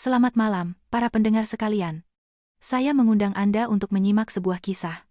Selamat malam, para pendengar sekalian. Saya mengundang Anda untuk menyimak sebuah kisah.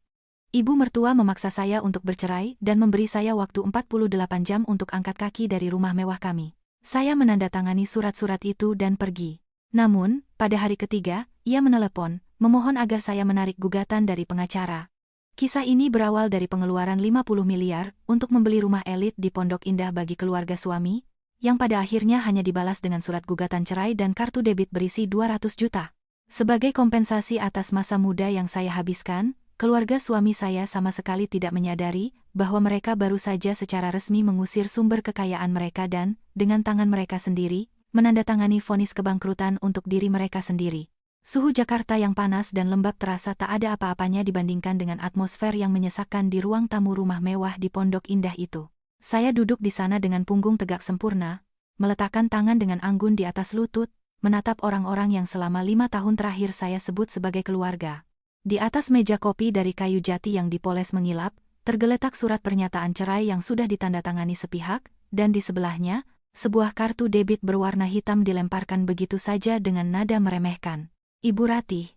Ibu mertua memaksa saya untuk bercerai dan memberi saya waktu 48 jam untuk angkat kaki dari rumah mewah kami. Saya menandatangani surat-surat itu dan pergi. Namun, pada hari ketiga, ia menelepon, memohon agar saya menarik gugatan dari pengacara. Kisah ini berawal dari pengeluaran 50 miliar untuk membeli rumah elit di Pondok Indah bagi keluarga suami, yang pada akhirnya hanya dibalas dengan surat gugatan cerai dan kartu debit berisi 200 juta. Sebagai kompensasi atas masa muda yang saya habiskan, keluarga suami saya sama sekali tidak menyadari bahwa mereka baru saja secara resmi mengusir sumber kekayaan mereka dan, dengan tangan mereka sendiri, menandatangani vonis kebangkrutan untuk diri mereka sendiri. Suhu Jakarta yang panas dan lembab terasa tak ada apa-apanya dibandingkan dengan atmosfer yang menyesakkan di ruang tamu rumah mewah di Pondok Indah itu. Saya duduk di sana dengan punggung tegak sempurna, meletakkan tangan dengan anggun di atas lutut, menatap orang-orang yang selama 5 tahun terakhir saya sebut sebagai keluarga. Di atas meja kopi dari kayu jati yang dipoles mengilap, tergeletak surat pernyataan cerai yang sudah ditandatangani sepihak, dan di sebelahnya, sebuah kartu debit berwarna hitam dilemparkan begitu saja dengan nada meremehkan. Ibu Ratih,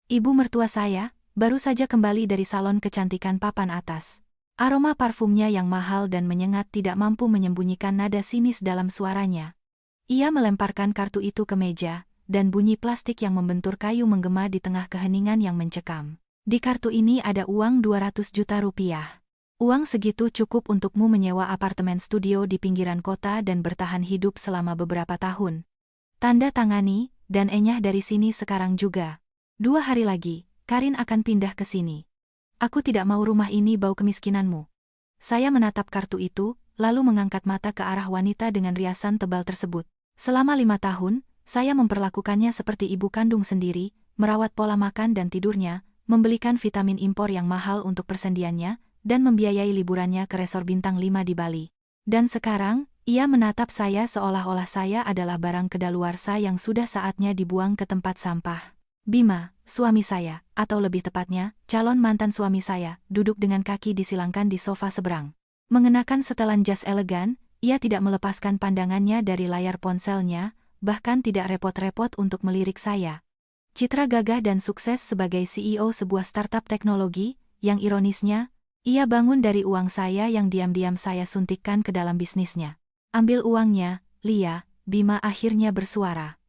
ibu mertua saya, baru saja kembali dari salon kecantikan papan atas. Aroma parfumnya yang mahal dan menyengat tidak mampu menyembunyikan nada sinis dalam suaranya. Ia melemparkan kartu itu ke meja, dan bunyi plastik yang membentur kayu menggema di tengah keheningan yang mencekam. Di kartu ini ada uang 200 juta rupiah. Uang segitu cukup untukmu menyewa apartemen studio di pinggiran kota dan bertahan hidup selama beberapa tahun. Tanda tangani, dan enyah dari sini sekarang juga. 2 hari lagi, Karin akan pindah ke sini. Aku tidak mau rumah ini bau kemiskinanmu. Saya menatap kartu itu, lalu mengangkat mata ke arah wanita dengan riasan tebal tersebut. Selama 5 tahun, saya memperlakukannya seperti ibu kandung sendiri, merawat pola makan dan tidurnya, membelikan vitamin impor yang mahal untuk persendiannya, dan membiayai liburannya ke resor bintang 5 di Bali. Dan sekarang, ia menatap saya seolah-olah saya adalah barang kedaluarsa yang sudah saatnya dibuang ke tempat sampah. Bima, suami saya, atau lebih tepatnya, calon mantan suami saya, duduk dengan kaki disilangkan di sofa seberang. Mengenakan setelan jas elegan, ia tidak melepaskan pandangannya dari layar ponselnya, bahkan tidak repot-repot untuk melirik saya. Citra gagah dan sukses sebagai CEO sebuah startup teknologi, yang ironisnya, ia bangun dari uang saya yang diam-diam saya suntikkan ke dalam bisnisnya. Ambil uangnya, Lia, Bima akhirnya bersuara.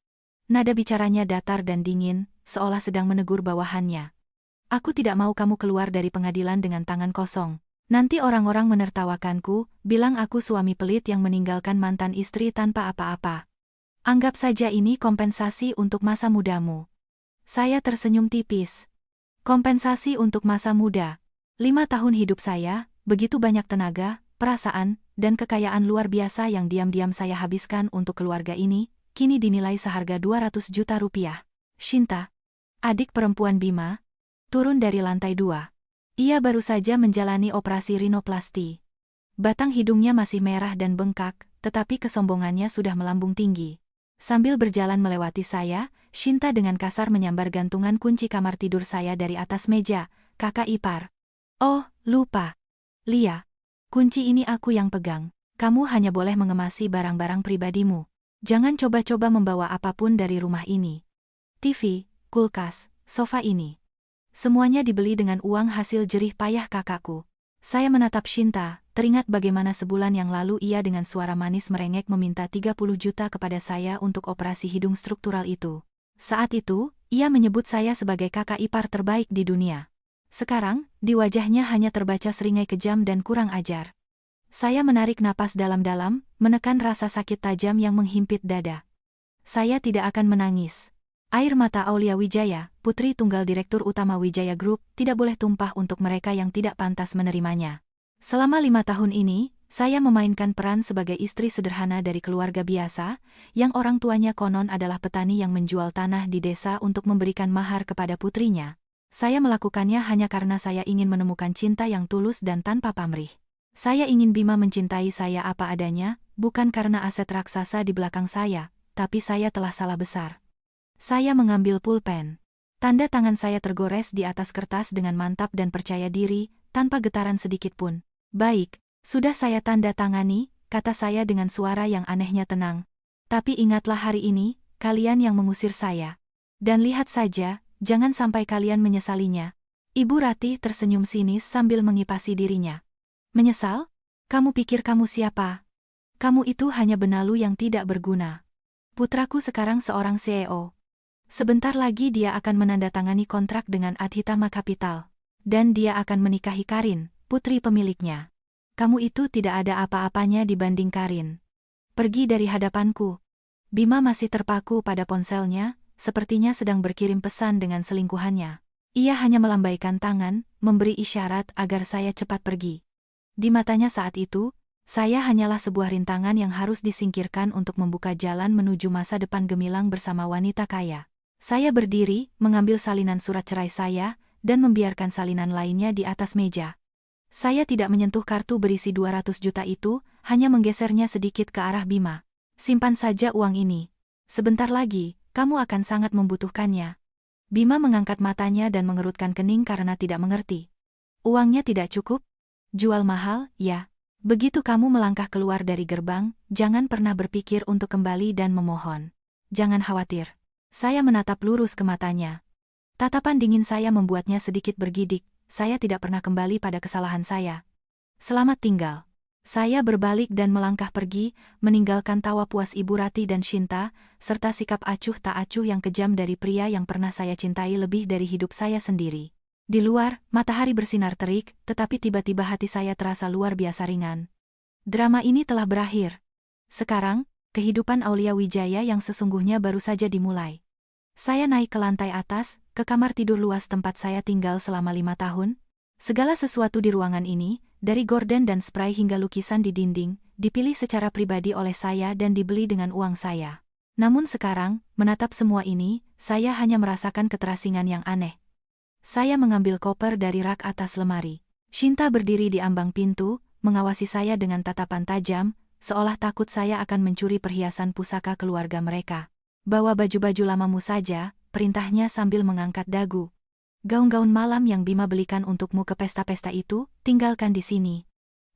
Nada bicaranya datar dan dingin, seolah sedang menegur bawahannya. Aku tidak mau kamu keluar dari pengadilan dengan tangan kosong. Nanti orang-orang menertawakanku, bilang aku suami pelit yang meninggalkan mantan istri tanpa apa-apa. Anggap saja ini kompensasi untuk masa mudamu. Saya tersenyum tipis. Kompensasi untuk masa muda. 5 tahun hidup saya, begitu banyak tenaga, perasaan, dan kekayaan luar biasa yang diam-diam saya habiskan untuk keluarga ini, kini dinilai seharga 200 juta rupiah. Shinta, adik perempuan Bima, turun dari lantai 2. Ia baru saja menjalani operasi rinoplasti. Batang hidungnya masih merah dan bengkak, tetapi kesombongannya sudah melambung tinggi. Sambil berjalan melewati saya, Shinta dengan kasar menyambar gantungan kunci kamar tidur saya dari atas meja. Kakak ipar. Oh, lupa. Lia, kunci ini aku yang pegang. Kamu hanya boleh mengemasi barang-barang pribadimu. Jangan coba-coba membawa apapun dari rumah ini. TV, kulkas, sofa ini. Semuanya dibeli dengan uang hasil jerih payah kakakku. Saya menatap Shinta, teringat bagaimana sebulan yang lalu ia dengan suara manis merengek meminta 30 juta kepada saya untuk operasi hidung struktural itu. Saat itu, ia menyebut saya sebagai kakak ipar terbaik di dunia. Sekarang, di wajahnya hanya terbaca seringai kejam dan kurang ajar. Saya menarik napas dalam-dalam, menekan rasa sakit tajam yang menghimpit dada. Saya tidak akan menangis. Air mata Aulia Wijaya, putri tunggal direktur utama Wijaya Group, tidak boleh tumpah untuk mereka yang tidak pantas menerimanya. Selama 5 tahun ini, saya memainkan peran sebagai istri sederhana dari keluarga biasa, yang orang tuanya konon adalah petani yang menjual tanah di desa untuk memberikan mahar kepada putrinya. Saya melakukannya hanya karena saya ingin menemukan cinta yang tulus dan tanpa pamrih. Saya ingin Bima mencintai saya apa adanya, bukan karena aset raksasa di belakang saya, tapi saya telah salah besar. Saya mengambil pulpen. Tanda tangan saya tergores di atas kertas dengan mantap dan percaya diri, tanpa getaran sedikit pun. Baik, sudah saya tanda tangani, kata saya dengan suara yang anehnya tenang. Tapi ingatlah hari ini, kalian yang mengusir saya. Dan lihat saja, jangan sampai kalian menyesalinya. Ibu Ratih tersenyum sinis sambil mengipasi dirinya. Menyesal? Kamu pikir kamu siapa? Kamu itu hanya benalu yang tidak berguna. Putraku sekarang seorang CEO. Sebentar lagi dia akan menandatangani kontrak dengan Adhitama Capital. Dan dia akan menikahi Karin, putri pemiliknya. Kamu itu tidak ada apa-apanya dibanding Karin. Pergi dari hadapanku. Bima masih terpaku pada ponselnya, sepertinya sedang berkirim pesan dengan selingkuhannya. Ia hanya melambaikan tangan, memberi isyarat agar saya cepat pergi. Di matanya saat itu, saya hanyalah sebuah rintangan yang harus disingkirkan untuk membuka jalan menuju masa depan gemilang bersama wanita kaya. Saya berdiri, mengambil salinan surat cerai saya, dan membiarkan salinan lainnya di atas meja. Saya tidak menyentuh kartu berisi 200 juta itu, hanya menggesernya sedikit ke arah Bima. Simpan saja uang ini. Sebentar lagi, kamu akan sangat membutuhkannya. Bima mengangkat matanya dan mengerutkan kening karena tidak mengerti. Uangnya tidak cukup? Jual mahal, ya. Begitu kamu melangkah keluar dari gerbang, jangan pernah berpikir untuk kembali dan memohon. Jangan khawatir. Saya menatap lurus ke matanya. Tatapan dingin saya membuatnya sedikit bergidik. Saya tidak pernah kembali pada kesalahan saya. Selamat tinggal. Saya berbalik dan melangkah pergi, meninggalkan tawa puas Ibu Ratih dan Shinta, serta sikap acuh tak acuh yang kejam dari pria yang pernah saya cintai lebih dari hidup saya sendiri. Di luar, matahari bersinar terik, tetapi tiba-tiba hati saya terasa luar biasa ringan. Drama ini telah berakhir. Sekarang, kehidupan Aulia Wijaya yang sesungguhnya baru saja dimulai. Saya naik ke lantai atas, ke kamar tidur luas tempat saya tinggal selama 5 tahun. Segala sesuatu di ruangan ini, dari gorden dan spray hingga lukisan di dinding, dipilih secara pribadi oleh saya dan dibeli dengan uang saya. Namun sekarang, menatap semua ini, saya hanya merasakan keterasingan yang aneh. Saya mengambil koper dari rak atas lemari. Shinta berdiri di ambang pintu, mengawasi saya dengan tatapan tajam, seolah takut saya akan mencuri perhiasan pusaka keluarga mereka. Bawa baju-baju lamamu saja, perintahnya sambil mengangkat dagu. Gaun-gaun malam yang Bima belikan untukmu ke pesta-pesta itu, tinggalkan di sini.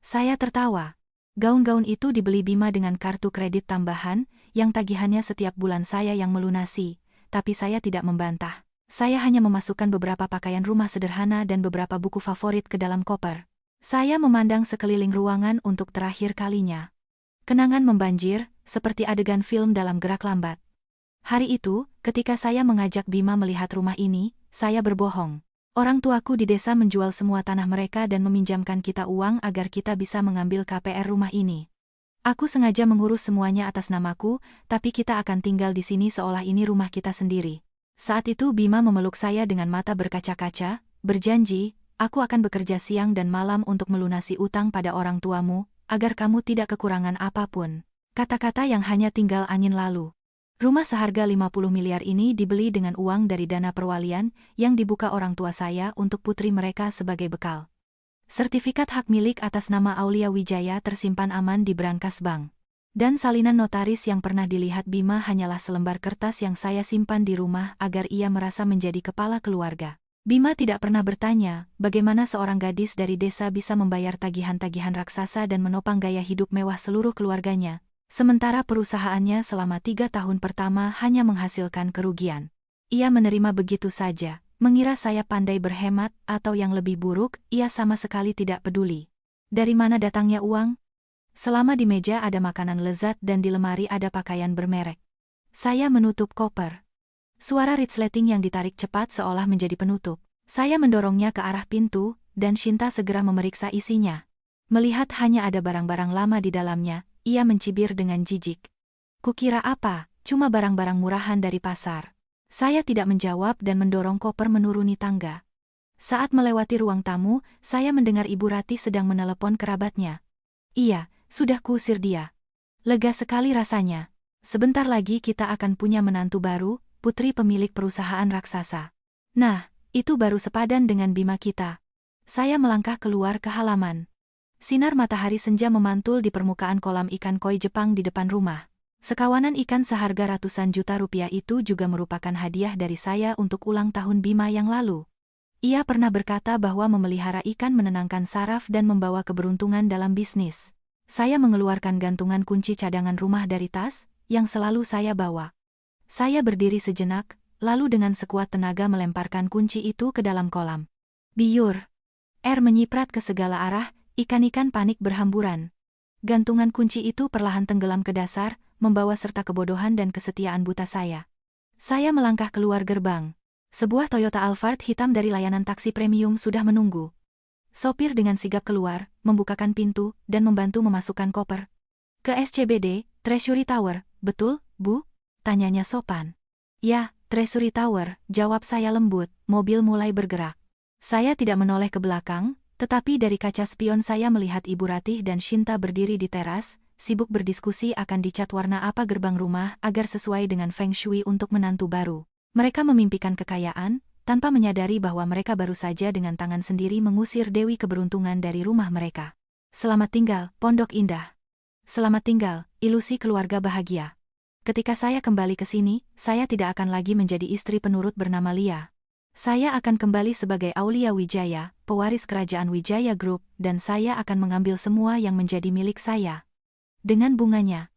Saya tertawa. Gaun-gaun itu dibeli Bima dengan kartu kredit tambahan, yang tagihannya setiap bulan saya yang melunasi, tapi saya tidak membantah. Saya hanya memasukkan beberapa pakaian rumah sederhana dan beberapa buku favorit ke dalam koper. Saya memandang sekeliling ruangan untuk terakhir kalinya. Kenangan membanjir, seperti adegan film dalam gerak lambat. Hari itu, ketika saya mengajak Bima melihat rumah ini, saya berbohong. Orang tuaku di desa menjual semua tanah mereka dan meminjamkan kita uang agar kita bisa mengambil KPR rumah ini. Aku sengaja mengurus semuanya atas namaku, tapi kita akan tinggal di sini seolah ini rumah kita sendiri. Saat itu Bima memeluk saya dengan mata berkaca-kaca, berjanji, aku akan bekerja siang dan malam untuk melunasi utang pada orang tuamu, agar kamu tidak kekurangan apapun. Kata-kata yang hanya tinggal angin lalu. Rumah seharga 50 miliar ini dibeli dengan uang dari dana perwalian yang dibuka orang tua saya untuk putri mereka sebagai bekal. Sertifikat hak milik atas nama Aulia Wijaya tersimpan aman di brankas bank. Dan salinan notaris yang pernah dilihat Bima hanyalah selembar kertas yang saya simpan di rumah agar ia merasa menjadi kepala keluarga. Bima tidak pernah bertanya, bagaimana seorang gadis dari desa bisa membayar tagihan-tagihan raksasa dan menopang gaya hidup mewah seluruh keluarganya, sementara perusahaannya selama 3 tahun pertama hanya menghasilkan kerugian. Ia menerima begitu saja, mengira saya pandai berhemat, atau yang lebih buruk, ia sama sekali tidak peduli. Dari mana datangnya uang? Selama di meja ada makanan lezat dan di lemari ada pakaian bermerek. Saya menutup koper. Suara resleting yang ditarik cepat seolah menjadi penutup. Saya mendorongnya ke arah pintu, dan Shinta segera memeriksa isinya. Melihat hanya ada barang-barang lama di dalamnya, ia mencibir dengan jijik. Kukira apa, cuma barang-barang murahan dari pasar. Saya tidak menjawab dan mendorong koper menuruni tangga. Saat melewati ruang tamu, saya mendengar Ibu Ratih sedang menelepon kerabatnya. Iya, sudah kuusir dia. Lega sekali rasanya. Sebentar lagi kita akan punya menantu baru, putri pemilik perusahaan raksasa. Nah, itu baru sepadan dengan Bima kita. Saya melangkah keluar ke halaman. Sinar matahari senja memantul di permukaan kolam ikan koi Jepang di depan rumah. Sekawanan ikan seharga ratusan juta rupiah itu juga merupakan hadiah dari saya untuk ulang tahun Bima yang lalu. Ia pernah berkata bahwa memelihara ikan menenangkan saraf dan membawa keberuntungan dalam bisnis. Saya mengeluarkan gantungan kunci cadangan rumah dari tas, yang selalu saya bawa. Saya berdiri sejenak, lalu dengan sekuat tenaga melemparkan kunci itu ke dalam kolam. Biur. Air menyiprat ke segala arah, ikan-ikan panik berhamburan. Gantungan kunci itu perlahan tenggelam ke dasar, membawa serta kebodohan dan kesetiaan buta saya. Saya melangkah keluar gerbang. Sebuah Toyota Alphard hitam dari layanan taksi premium sudah menunggu. Sopir dengan sigap keluar, membukakan pintu, dan membantu memasukkan koper. Ke SCBD, Treasury Tower, betul, Bu? Tanyanya sopan. Ya, Treasury Tower, jawab saya lembut. Mobil mulai bergerak. Saya tidak menoleh ke belakang, tetapi dari kaca spion saya melihat Ibu Ratih dan Shinta berdiri di teras, sibuk berdiskusi akan dicat warna apa gerbang rumah agar sesuai dengan Feng Shui untuk menantu baru. Mereka memimpikan kekayaan, tanpa menyadari bahwa mereka baru saja dengan tangan sendiri mengusir Dewi Keberuntungan dari rumah mereka. Selamat tinggal, Pondok Indah. Selamat tinggal, ilusi keluarga bahagia. Ketika saya kembali ke sini, saya tidak akan lagi menjadi istri penurut bernama Lia. Saya akan kembali sebagai Aulia Wijaya, pewaris kerajaan Wijaya Group, dan saya akan mengambil semua yang menjadi milik saya. Dengan bunganya.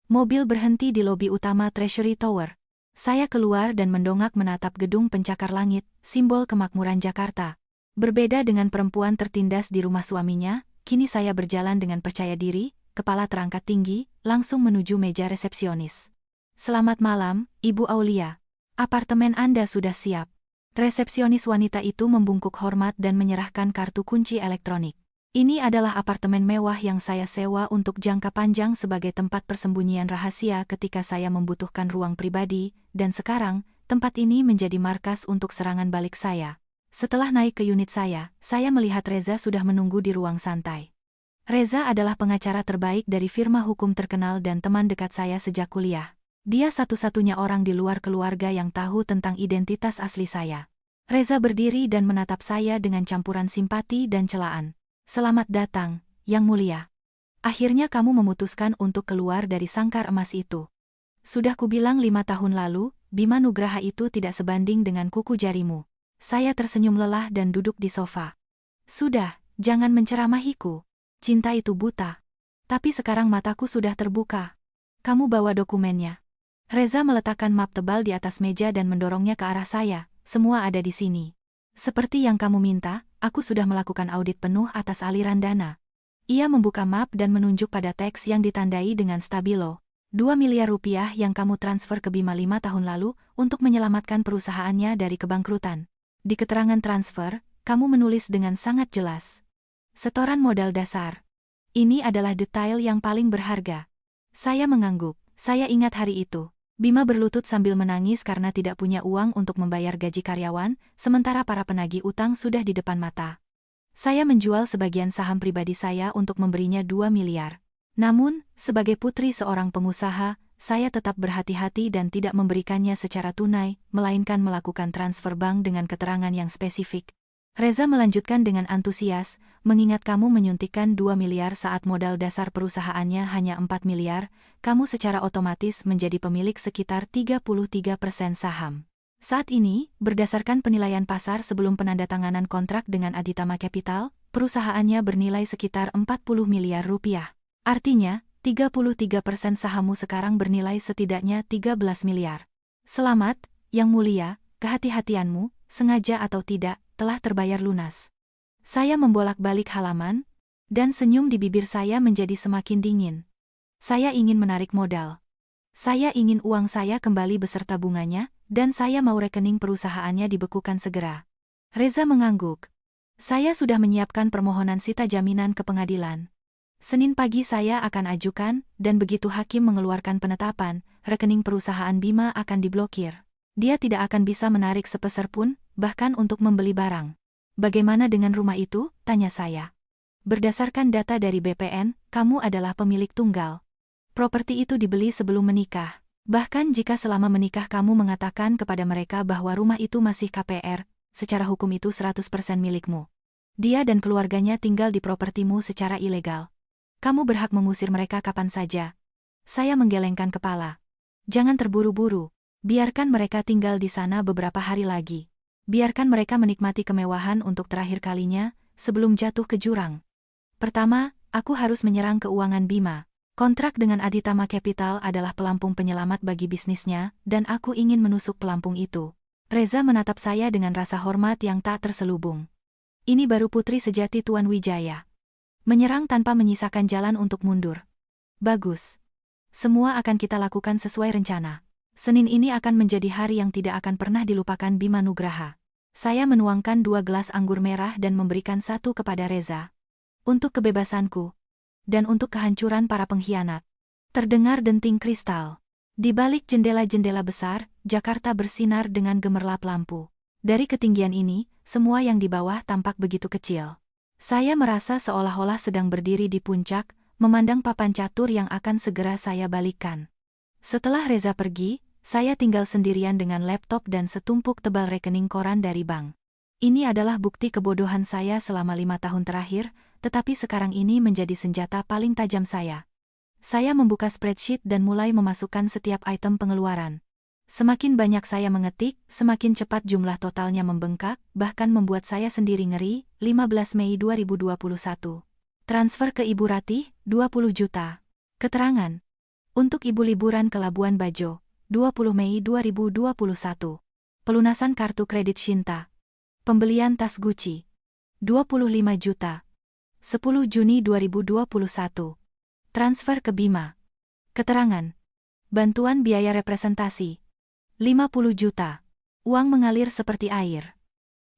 Mobil berhenti di lobi utama Treasury Tower. Saya keluar dan mendongak menatap gedung pencakar langit, simbol kemakmuran Jakarta. Berbeda dengan perempuan tertindas di rumah suaminya, kini saya berjalan dengan percaya diri, kepala terangkat tinggi, langsung menuju meja resepsionis. Selamat malam, Ibu Aulia. Apartemen Anda sudah siap. Resepsionis wanita itu membungkuk hormat dan menyerahkan kartu kunci elektronik. Ini adalah apartemen mewah yang saya sewa untuk jangka panjang sebagai tempat persembunyian rahasia ketika saya membutuhkan ruang pribadi, dan sekarang, tempat ini menjadi markas untuk serangan balik saya. Setelah naik ke unit saya melihat Reza sudah menunggu di ruang santai. Reza adalah pengacara terbaik dari firma hukum terkenal dan teman dekat saya sejak kuliah. Dia satu-satunya orang di luar keluarga yang tahu tentang identitas asli saya. Reza berdiri dan menatap saya dengan campuran simpati dan celaan. Selamat datang, Yang Mulia. Akhirnya kamu memutuskan untuk keluar dari sangkar emas itu. Sudah kubilang 5 tahun lalu, Bima Nugraha itu tidak sebanding dengan kuku jarimu. Saya tersenyum lelah dan duduk di sofa. Sudah, jangan menceramahiku. Cinta itu buta. Tapi sekarang mataku sudah terbuka. Kamu bawa dokumennya. Reza meletakkan map tebal di atas meja dan mendorongnya ke arah saya. Semua ada di sini. Seperti yang kamu minta, aku sudah melakukan audit penuh atas aliran dana. Ia membuka map dan menunjuk pada teks yang ditandai dengan stabilo. 2 miliar rupiah yang kamu transfer ke Bima 5 tahun lalu untuk menyelamatkan perusahaannya dari kebangkrutan. Di keterangan transfer, kamu menulis dengan sangat jelas. Setoran modal dasar. Ini adalah detail yang paling berharga. Saya mengangguk. Saya ingat hari itu. Bima berlutut sambil menangis karena tidak punya uang untuk membayar gaji karyawan, sementara para penagih utang sudah di depan mata. Saya menjual sebagian saham pribadi saya untuk memberinya 2 miliar. Namun, sebagai putri seorang pengusaha, saya tetap berhati-hati dan tidak memberikannya secara tunai, melainkan melakukan transfer bank dengan keterangan yang spesifik. Reza melanjutkan dengan antusias, mengingat kamu menyuntikkan 2 miliar saat modal dasar perusahaannya hanya 4 miliar, kamu secara otomatis menjadi pemilik sekitar 33% saham. Saat ini, berdasarkan penilaian pasar sebelum penandatanganan kontrak dengan Aditama Capital, perusahaannya bernilai sekitar 40 miliar rupiah. Artinya, 33% sahammu sekarang bernilai setidaknya 13 miliar. Selamat, Yang Mulia, kehati-hatianmu, sengaja atau tidak, telah terbayar lunas. Saya membolak-balik halaman, dan senyum di bibir saya menjadi semakin dingin. Saya ingin menarik modal. Saya ingin uang saya kembali beserta bunganya, dan saya mau rekening perusahaannya dibekukan segera. Reza mengangguk. Saya sudah menyiapkan permohonan sita jaminan ke pengadilan. Senin pagi saya akan ajukan, dan begitu hakim mengeluarkan penetapan, rekening perusahaan Bima akan diblokir. Dia tidak akan bisa menarik sepeser pun, bahkan untuk membeli barang. Bagaimana dengan rumah itu? Tanya saya. Berdasarkan data dari BPN, kamu adalah pemilik tunggal. Properti itu dibeli sebelum menikah. Bahkan jika selama menikah kamu mengatakan kepada mereka bahwa rumah itu masih KPR, secara hukum itu 100% milikmu. Dia dan keluarganya tinggal di propertimu secara ilegal. Kamu berhak mengusir mereka kapan saja. Saya menggelengkan kepala. Jangan terburu-buru. Biarkan mereka tinggal di sana beberapa hari lagi. Biarkan mereka menikmati kemewahan untuk terakhir kalinya, sebelum jatuh ke jurang. Pertama, aku harus menyerang keuangan Bima. Kontrak dengan Aditama Capital adalah pelampung penyelamat bagi bisnisnya, dan aku ingin menusuk pelampung itu. Reza menatap saya dengan rasa hormat yang tak terselubung. Ini baru putri sejati Tuan Wijaya. Menyerang tanpa menyisakan jalan untuk mundur. Bagus. Semua akan kita lakukan sesuai rencana. Senin ini akan menjadi hari yang tidak akan pernah dilupakan Bima Nugraha. Saya menuangkan 2 gelas anggur merah dan memberikan 1 kepada Reza. Untuk kebebasanku. Dan untuk kehancuran para pengkhianat. Terdengar denting kristal. Di balik jendela-jendela besar, Jakarta bersinar dengan gemerlap lampu. Dari ketinggian ini, semua yang di bawah tampak begitu kecil. Saya merasa seolah-olah sedang berdiri di puncak, memandang papan catur yang akan segera saya balikkan. Setelah Reza pergi, saya tinggal sendirian dengan laptop dan setumpuk tebal rekening koran dari bank. Ini adalah bukti kebodohan saya selama 5 tahun terakhir, tetapi sekarang ini menjadi senjata paling tajam saya. Saya membuka spreadsheet dan mulai memasukkan setiap item pengeluaran. Semakin banyak saya mengetik, semakin cepat jumlah totalnya membengkak, bahkan membuat saya sendiri ngeri. 15 Mei 2021. Transfer ke Ibu Ratih, 20 juta. Keterangan. Untuk Ibu liburan ke Labuan Bajo, 20 Mei 2021. Pelunasan kartu kredit Shinta. Pembelian tas Gucci. 25 juta. 10 Juni 2021. Transfer ke Bima. Keterangan. Bantuan biaya representasi. 50 juta. Uang mengalir seperti air.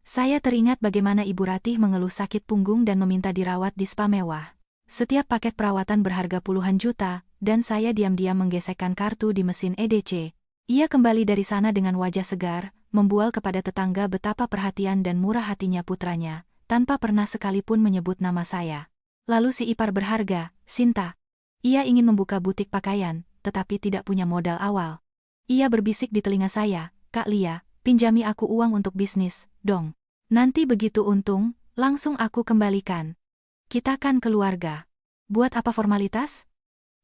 Saya teringat bagaimana Ibu Ratih mengeluh sakit punggung dan meminta dirawat di spa mewah. Setiap paket perawatan berharga puluhan juta, dan saya diam-diam menggesekkan kartu di mesin EDC. Ia kembali dari sana dengan wajah segar, membual kepada tetangga betapa perhatian dan murah hatinya putranya, tanpa pernah sekalipun menyebut nama saya. Lalu si ipar berharga, Sinta. Ia ingin membuka butik pakaian, tetapi tidak punya modal awal. Ia berbisik di telinga saya, Kak Lia, pinjami aku uang untuk bisnis, dong. Nanti begitu untung, langsung aku kembalikan. Kita kan keluarga. Buat apa formalitas?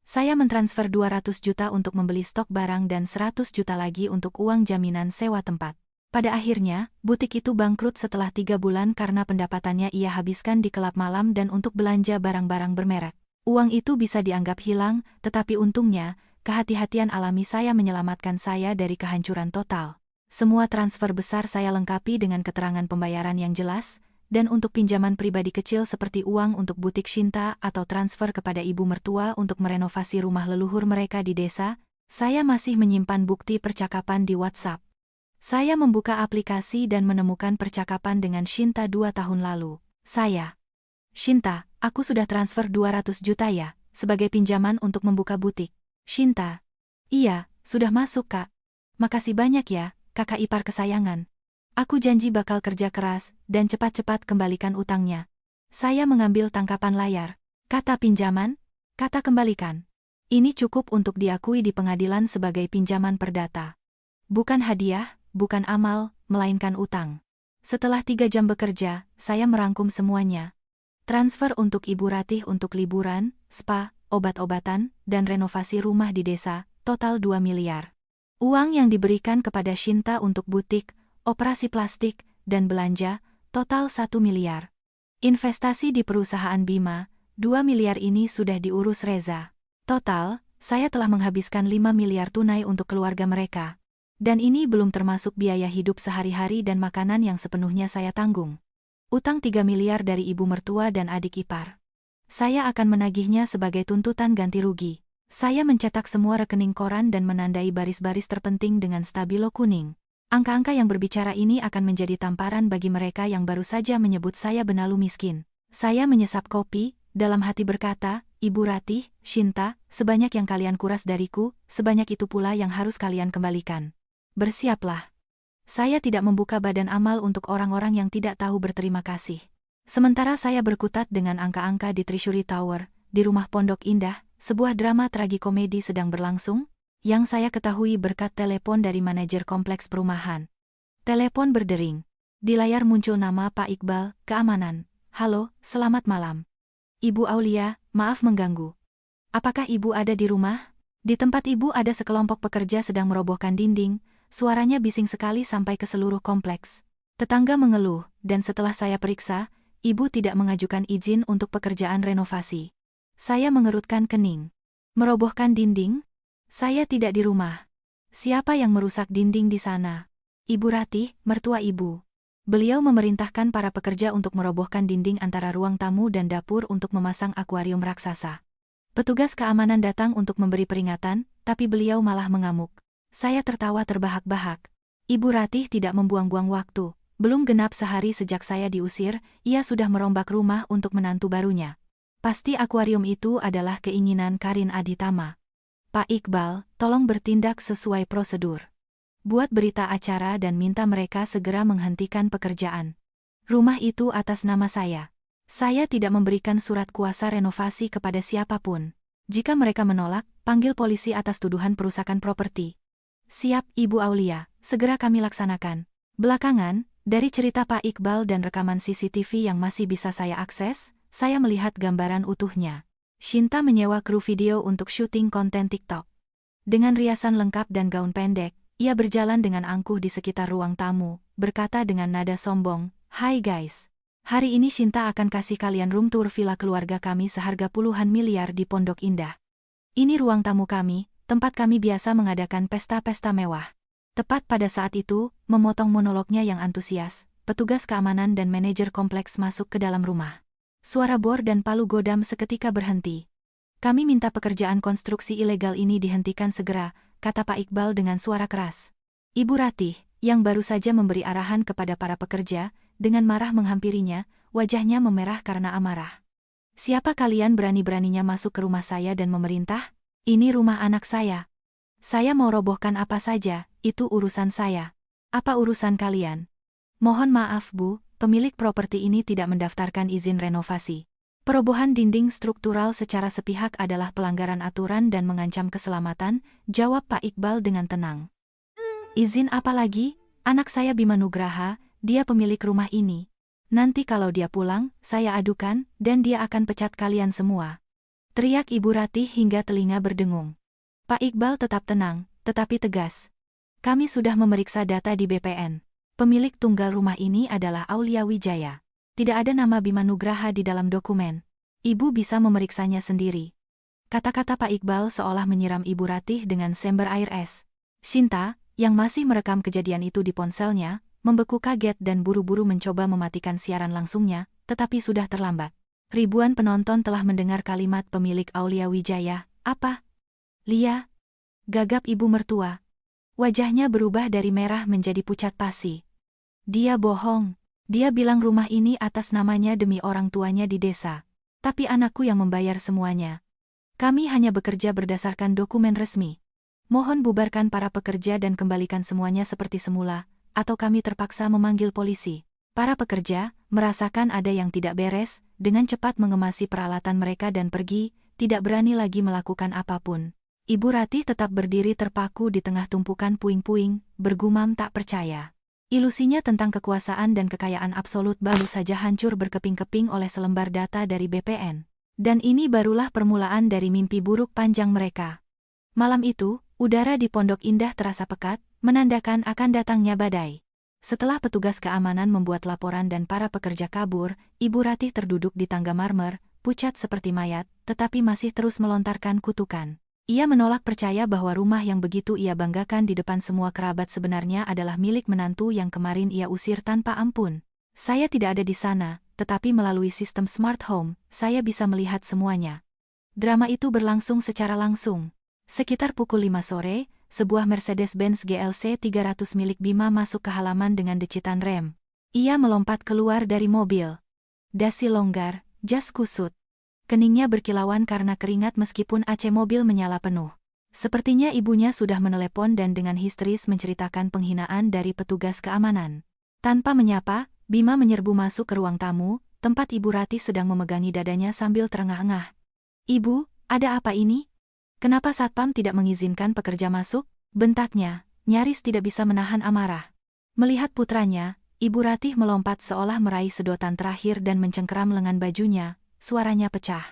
Saya mentransfer 200 juta untuk membeli stok barang dan 100 juta lagi untuk uang jaminan sewa tempat. Pada akhirnya, butik itu bangkrut setelah 3 bulan karena pendapatannya ia habiskan di kelab malam dan untuk belanja barang-barang bermerek. Uang itu bisa dianggap hilang, tetapi untungnya, kehati-hatian alami saya menyelamatkan saya dari kehancuran total. Semua transfer besar saya lengkapi dengan keterangan pembayaran yang jelas, dan untuk pinjaman pribadi kecil seperti uang untuk butik Shinta atau transfer kepada ibu mertua untuk merenovasi rumah leluhur mereka di desa, saya masih menyimpan bukti percakapan di WhatsApp. Saya membuka aplikasi dan menemukan percakapan dengan Shinta 2 tahun lalu. Shinta, aku sudah transfer 200 juta ya, sebagai pinjaman untuk membuka butik. Shinta, iya, sudah masuk Kak. Makasih banyak ya, kakak ipar kesayangan. Aku janji bakal kerja keras, dan cepat-cepat kembalikan utangnya. Saya mengambil tangkapan layar. Kata pinjaman, kata kembalikan. Ini cukup untuk diakui di pengadilan sebagai pinjaman perdata. Bukan hadiah, bukan amal, melainkan utang. Setelah 3 jam bekerja, saya merangkum semuanya. Transfer untuk Ibu Ratih untuk liburan, spa, obat-obatan, dan renovasi rumah di desa, total 2 miliar. Uang yang diberikan kepada Shinta untuk butik, operasi plastik, dan belanja, total 1 miliar. Investasi di perusahaan Bima, 2 miliar ini sudah diurus Reza. Total, saya telah menghabiskan 5 miliar tunai untuk keluarga mereka. Dan ini belum termasuk biaya hidup sehari-hari dan makanan yang sepenuhnya saya tanggung. Utang 3 miliar dari ibu mertua dan adik ipar. Saya akan menagihnya sebagai tuntutan ganti rugi. Saya mencetak semua rekening koran dan menandai baris-baris terpenting dengan stabilo kuning. Angka-angka yang berbicara ini akan menjadi tamparan bagi mereka yang baru saja menyebut saya benalu miskin. Saya menyesap kopi, dalam hati berkata, Ibu Ratih, Shinta, sebanyak yang kalian kuras dariku, sebanyak itu pula yang harus kalian kembalikan. Bersiaplah. Saya tidak membuka badan amal untuk orang-orang yang tidak tahu berterima kasih. Sementara saya berkutat dengan angka-angka di Treasury Tower, di rumah Pondok Indah, sebuah drama tragikomedi sedang berlangsung, yang saya ketahui berkat telepon dari manajer kompleks perumahan. Telepon berdering. Di layar muncul nama Pak Iqbal, keamanan. Halo, selamat malam. Ibu Aulia, maaf mengganggu. Apakah Ibu ada di rumah? Di tempat Ibu ada sekelompok pekerja sedang merobohkan dinding, suaranya bising sekali sampai ke seluruh kompleks. Tetangga mengeluh, dan setelah saya periksa, Ibu tidak mengajukan izin untuk pekerjaan renovasi. Saya mengerutkan kening. Merobohkan dinding? Saya tidak di rumah. Siapa yang merusak dinding di sana? Ibu Ratih, mertua ibu. Beliau memerintahkan para pekerja untuk merobohkan dinding antara ruang tamu dan dapur untuk memasang akuarium raksasa. Petugas keamanan datang untuk memberi peringatan, tapi beliau malah mengamuk. Saya tertawa terbahak-bahak. Ibu Ratih tidak membuang-buang waktu. Belum genap sehari sejak saya diusir, ia sudah merombak rumah untuk menantu barunya. Pasti akuarium itu adalah keinginan Karin Aditama. Pak Iqbal, tolong bertindak sesuai prosedur. Buat berita acara dan minta mereka segera menghentikan pekerjaan. Rumah itu atas nama saya. Saya tidak memberikan surat kuasa renovasi kepada siapapun. Jika mereka menolak, panggil polisi atas tuduhan perusakan properti. Siap, Ibu Aulia, segera kami laksanakan. Belakangan, dari cerita Pak Iqbal dan rekaman CCTV yang masih bisa saya akses, saya melihat gambaran utuhnya. Shinta menyewa kru video untuk syuting konten TikTok. Dengan riasan lengkap dan gaun pendek, ia berjalan dengan angkuh di sekitar ruang tamu, berkata dengan nada sombong, "Hai guys. Hari ini Shinta akan kasih kalian room tour villa keluarga kami seharga puluhan miliar di Pondok Indah. Ini ruang tamu kami, tempat kami biasa mengadakan pesta-pesta mewah." Tepat pada saat itu, memotong monolognya yang antusias, petugas keamanan dan manajer kompleks masuk ke dalam rumah. Suara bor dan palu godam seketika berhenti. "Kami minta pekerjaan konstruksi ilegal ini dihentikan segera," kata Pak Iqbal dengan suara keras. Ibu Ratih, yang baru saja memberi arahan kepada para pekerja, dengan marah menghampirinya, wajahnya memerah karena amarah. "Siapa kalian berani-beraninya masuk ke rumah saya dan memerintah? Ini rumah anak saya. Saya mau robohkan apa saja, itu urusan saya. Apa urusan kalian?" "Mohon maaf Bu, pemilik properti ini tidak mendaftarkan izin renovasi. Perobohan dinding struktural secara sepihak adalah pelanggaran aturan dan mengancam keselamatan," jawab Pak Iqbal dengan tenang. "Izin apa lagi? Anak saya Bima Nugraha, dia pemilik rumah ini. Nanti kalau dia pulang, saya adukan, dan dia akan pecat kalian semua." Teriak Ibu Ratih hingga telinga berdengung. Pak Iqbal tetap tenang, tetapi tegas. "Kami sudah memeriksa data di BPN. Pemilik tunggal rumah ini adalah Aulia Wijaya. Tidak ada nama Bima Nugraha di dalam dokumen. Ibu bisa memeriksanya sendiri." Kata-kata Pak Iqbal seolah menyiram Ibu Ratih dengan sember air es. Shinta, yang masih merekam kejadian itu di ponselnya, membeku kaget dan buru-buru mencoba mematikan siaran langsungnya, tetapi sudah terlambat. Ribuan penonton telah mendengar kalimat pemilik Aulia Wijaya. "Apa? Lia?" gagap ibu mertua. Wajahnya berubah dari merah menjadi pucat pasi. "Dia bohong. Dia bilang rumah ini atas namanya demi orang tuanya di desa. Tapi anakku yang membayar semuanya. Kami hanya bekerja berdasarkan dokumen resmi. Mohon bubarkan para pekerja dan kembalikan semuanya seperti semula, atau kami terpaksa memanggil polisi." Para pekerja, merasakan ada yang tidak beres, dengan cepat mengemasi peralatan mereka dan pergi, tidak berani lagi melakukan apapun. Ibu Ratih tetap berdiri terpaku di tengah tumpukan puing-puing, bergumam tak percaya. Ilusinya tentang kekuasaan dan kekayaan absolut baru saja hancur berkeping-keping oleh selembar data dari BPN. Dan ini barulah permulaan dari mimpi buruk panjang mereka. Malam itu, udara di Pondok Indah terasa pekat, menandakan akan datangnya badai. Setelah petugas keamanan membuat laporan dan para pekerja kabur, Ibu Ratih terduduk di tangga marmer, pucat seperti mayat, tetapi masih terus melontarkan kutukan. Ia menolak percaya bahwa rumah yang begitu ia banggakan di depan semua kerabat sebenarnya adalah milik menantu yang kemarin ia usir tanpa ampun. "Saya tidak ada di sana, tetapi melalui sistem smart home, saya bisa melihat semuanya." Drama itu berlangsung secara langsung. Sekitar pukul 5 sore, sebuah Mercedes-Benz GLC 300 milik Bima masuk ke halaman dengan decitan rem. Ia melompat keluar dari mobil. Dasi longgar, jas kusut. Keningnya berkilauan karena keringat meskipun AC mobil menyala penuh. Sepertinya ibunya sudah menelepon dan dengan histeris menceritakan penghinaan dari petugas keamanan. Tanpa menyapa, Bima menyerbu masuk ke ruang tamu, tempat Ibu Ratih sedang memegangi dadanya sambil terengah-engah. "Ibu, ada apa ini? Kenapa Satpam tidak mengizinkan pekerja masuk?" bentaknya, nyaris tidak bisa menahan amarah. Melihat putranya, Ibu Ratih melompat seolah meraih sedotan terakhir dan mencengkeram lengan bajunya. Suaranya pecah.